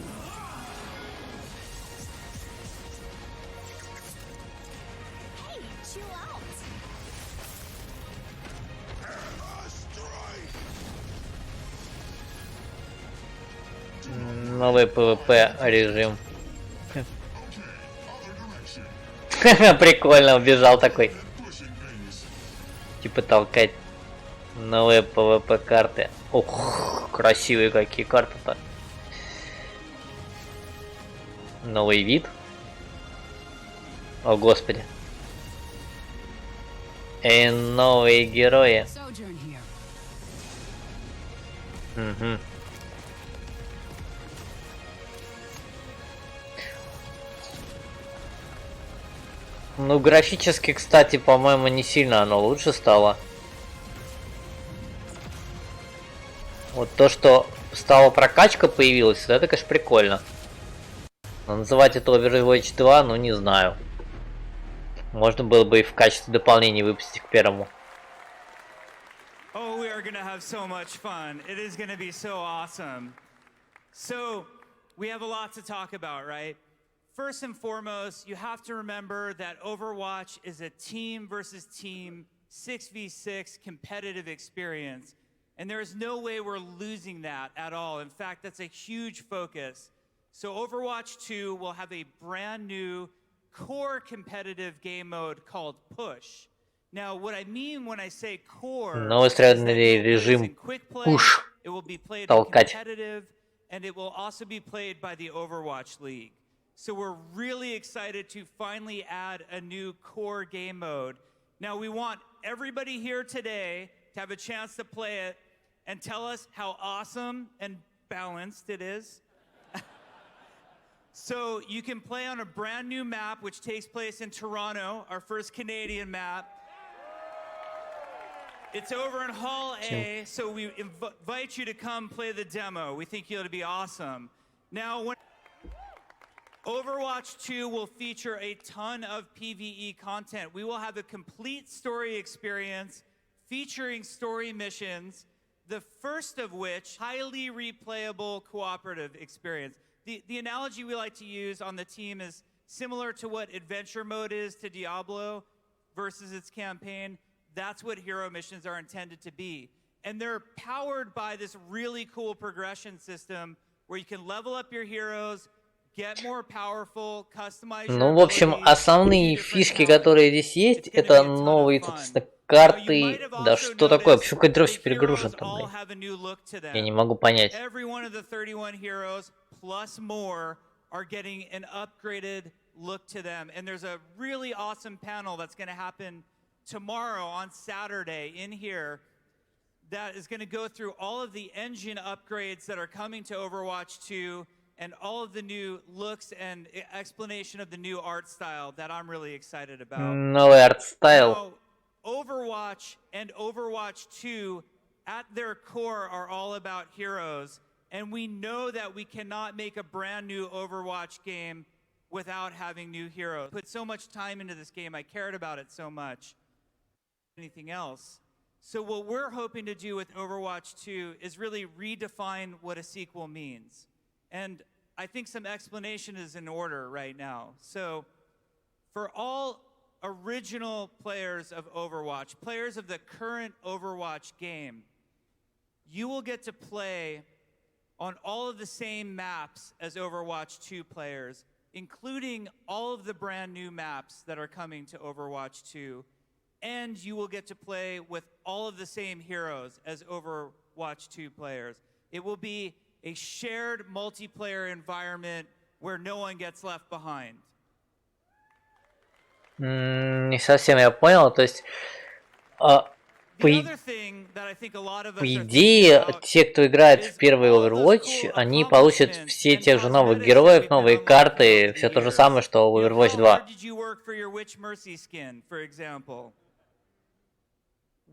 Hey, chill out. Новый PvP режим. Прикольно, убежал такой. Типа толкать новые PvP карты. Ух, красивые какие карты-то. Новый вид. О, господи. И новые герои. Угу. Ну, графически, кстати, по-моему, не сильно оно лучше стало. Вот то, что стала прокачка появилась, это, конечно, прикольно. Но называть это Overwatch 2, ну, не знаю. Можно было бы и в качестве дополнения выпустить к первому. Oh, we are gonna have so much fun. It is gonna be so awesome. So, we have a lot to talk about, right? First and foremost, you have to remember that Overwatch is a team versus team 6v6 competitive experience. And there is no way we're losing that at all. In fact, that's a huge focus. So Overwatch 2 will have a brand new core competitive game mode called Push. Now, what I mean when I say core, Новый стрельный режим Push. it will be played Толкать. competitive, and it will also be played by the Overwatch League. So we're really excited to finally add a new core game mode. Now we want everybody here today to have a chance to play it and tell us how awesome and balanced it is. So you can play on a brand new map which takes place in Toronto, our first Canadian map. It's over in Hall A, so we invite you to come play the demo. We think it'll be awesome. Now, when Overwatch 2 will feature a ton of PvE content. We will have a complete story experience featuring story missions, the first of which, highly replayable cooperative experience. The analogy we like to use on the team is similar to what adventure mode is to Diablo versus its campaign. That's what hero missions are intended to be. And they're powered by this really cool progression system where you can level up your heroes, get more powerful, customize your Ну, в общем, основные фишки, которые здесь есть, это новые, собственно, карты. Да что такое? Почему кодировщик перегружен там? Я не могу понять. Every one of the 31 heroes plus more are getting an upgraded look to them. And there's a really awesome panel that's going to happen tomorrow on Saturday in here that is going to go through all of the engine upgrades that are coming to Overwatch 2 and all of the new looks and explanation of the new art style that I'm really excited about. Новый арт-стайл. Now, Overwatch and Overwatch 2 at their core are all about heroes, and we know that we cannot make a brand new Overwatch game without having new heroes. Put so much time into this game, I cared about it so much. Anything else? So what we're hoping to do with Overwatch 2 is really redefine what a sequel means. And I think some explanation is in order right now. So for all original players of Overwatch, players of the current Overwatch game, you will get to play on all of the same maps as Overwatch 2 players, including all of the brand new maps that are coming to Overwatch 2. And you will get to play with all of the same heroes as Overwatch 2 players. It will be a shared multiplayer environment where no one gets left behind. Не совсем я понял, то есть по идее, те, кто играет в первый Overwatch, они получат все тех же новых героев, новые карты, все то же самое, что в Overwatch 2.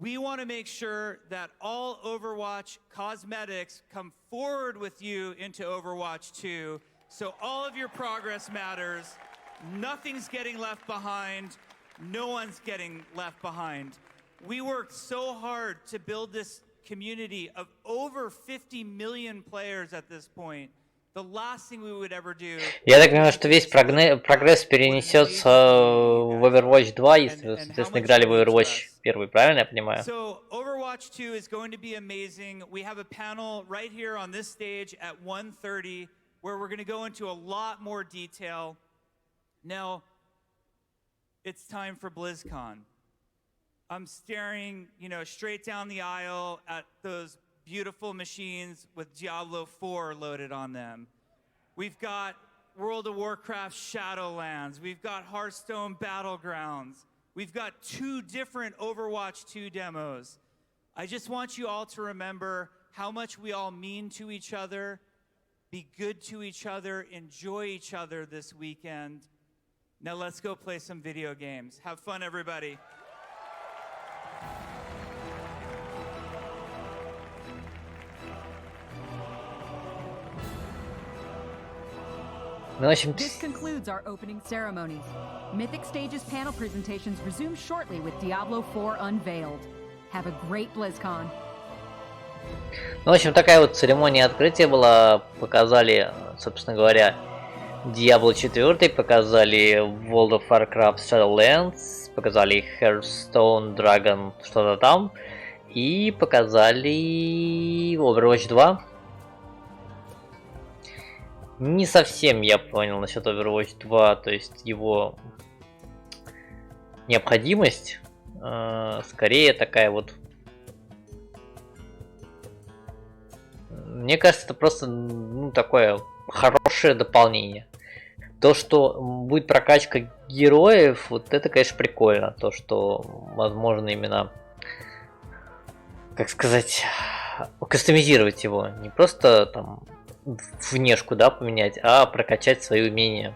We want to make sure that all Overwatch cosmetics come forward with you into Overwatch 2, so all of your progress matters, nothing's getting left behind, no one's getting left behind. We worked so hard to build this community of over 50 million players at this point. The last thing we would ever do. Я так понимаю, что весь прогресс перенесется в Overwatch 2, если вы, соответственно, играли в Overwatch 1, правильно я понимаю? So Overwatch 2 is going to be amazing. We have a panel right here on this stage at 1:30 where we're going to go into a lot more detail. Now, it's time for Blizzcon. I'm staring, straight down the aisle at those beautiful machines with Diablo 4 loaded on them. We've got World of Warcraft Shadowlands. We've got Hearthstone Battlegrounds. We've got 2 different Overwatch 2 demos. I just want you all to remember how much we all mean to each other, be good to each other, enjoy each other this weekend. Now let's go play some video games. Have fun, everybody. This concludes our opening ceremonies. Mythic Stage's panel presentations resume shortly with Diablo 4 unveiled. Have a great BlizzCon. Ну, в общем, такая вот церемония открытия была. Показали, собственно говоря, Diablo 4, показали World of Warcraft Shadowlands, показали Hearthstone Dragon, что-то там, и показали Overwatch 2. Не совсем я понял насчет Overwatch 2, то есть его необходимость, скорее такая вот. Мне кажется, это просто такое хорошее дополнение. То, что будет прокачка героев, вот это, конечно, прикольно. То, что возможно именно, как сказать, кастомизировать его. Не просто там внешку, да, поменять, а прокачать свои умения.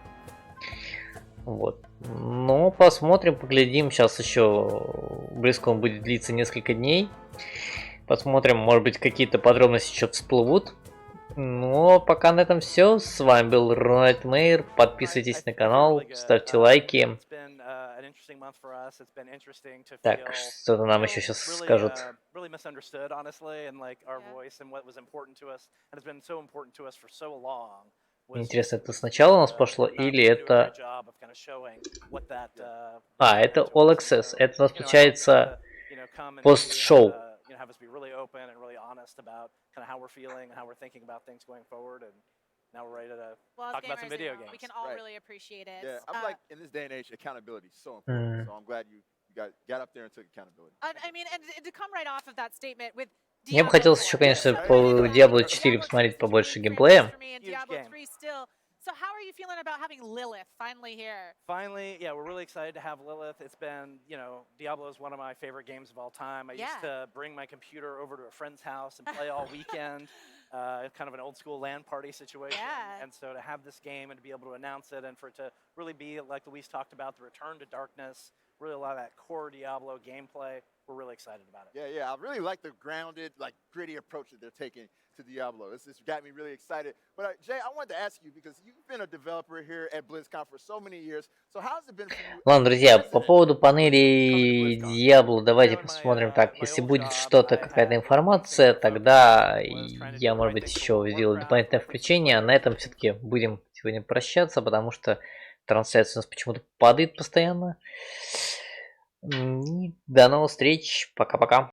Вот. Но посмотрим, поглядим. Сейчас еще Blizzcon будет длиться несколько дней. Посмотрим, может быть, какие-то подробности еще всплывут. Но пока на этом все. С вами был RuNightmare. Подписывайтесь на канал, ставьте лайки. Так, что-то нам еще сейчас скажут. Интересно, это сначала у нас пошло или это... это All Access. Это у нас получается пост-шоу. Have us be really open and really honest about kind of how we're feeling and how we're thinking about things going forward. And now we're ready to talk about some video games. We can all really appreciate it. Yeah, I'm like, in this day and age, accountability is so important. So I'm glad you got up there and took accountability. I mean, and to come right off of that statement with Мне бы хотелось еще, конечно, по Diablo 4 посмотреть побольше геймплея. So how are you feeling about having Lilith finally here? Finally, yeah, we're really excited to have Lilith. It's been, Diablo is one of my favorite games of all time. I used to bring my computer over to a friend's house and play all weekend. Kind of an old school LAN party situation. Yeah. And so to have this game and to be able to announce it and for it to really be, like Luis talked about, the return to darkness, really a lot of that core Diablo gameplay, we're really excited about it. Yeah, I really like the grounded, gritty approach that they're taking to Diablo. This got me really excited. But Jay, I wanted to ask you, because you've been a developer here at Blizzcon for so many years. So how's it been for you? Ладно, друзья, по поводу панели Diablo, давайте посмотрим так. Если будет что-то, какая-то информация, тогда я, может быть, еще сделаю дополнительное включение. А на этом все-таки будем сегодня прощаться, потому что трансляция у нас почему-то падает постоянно. И до новых встреч. Пока-пока.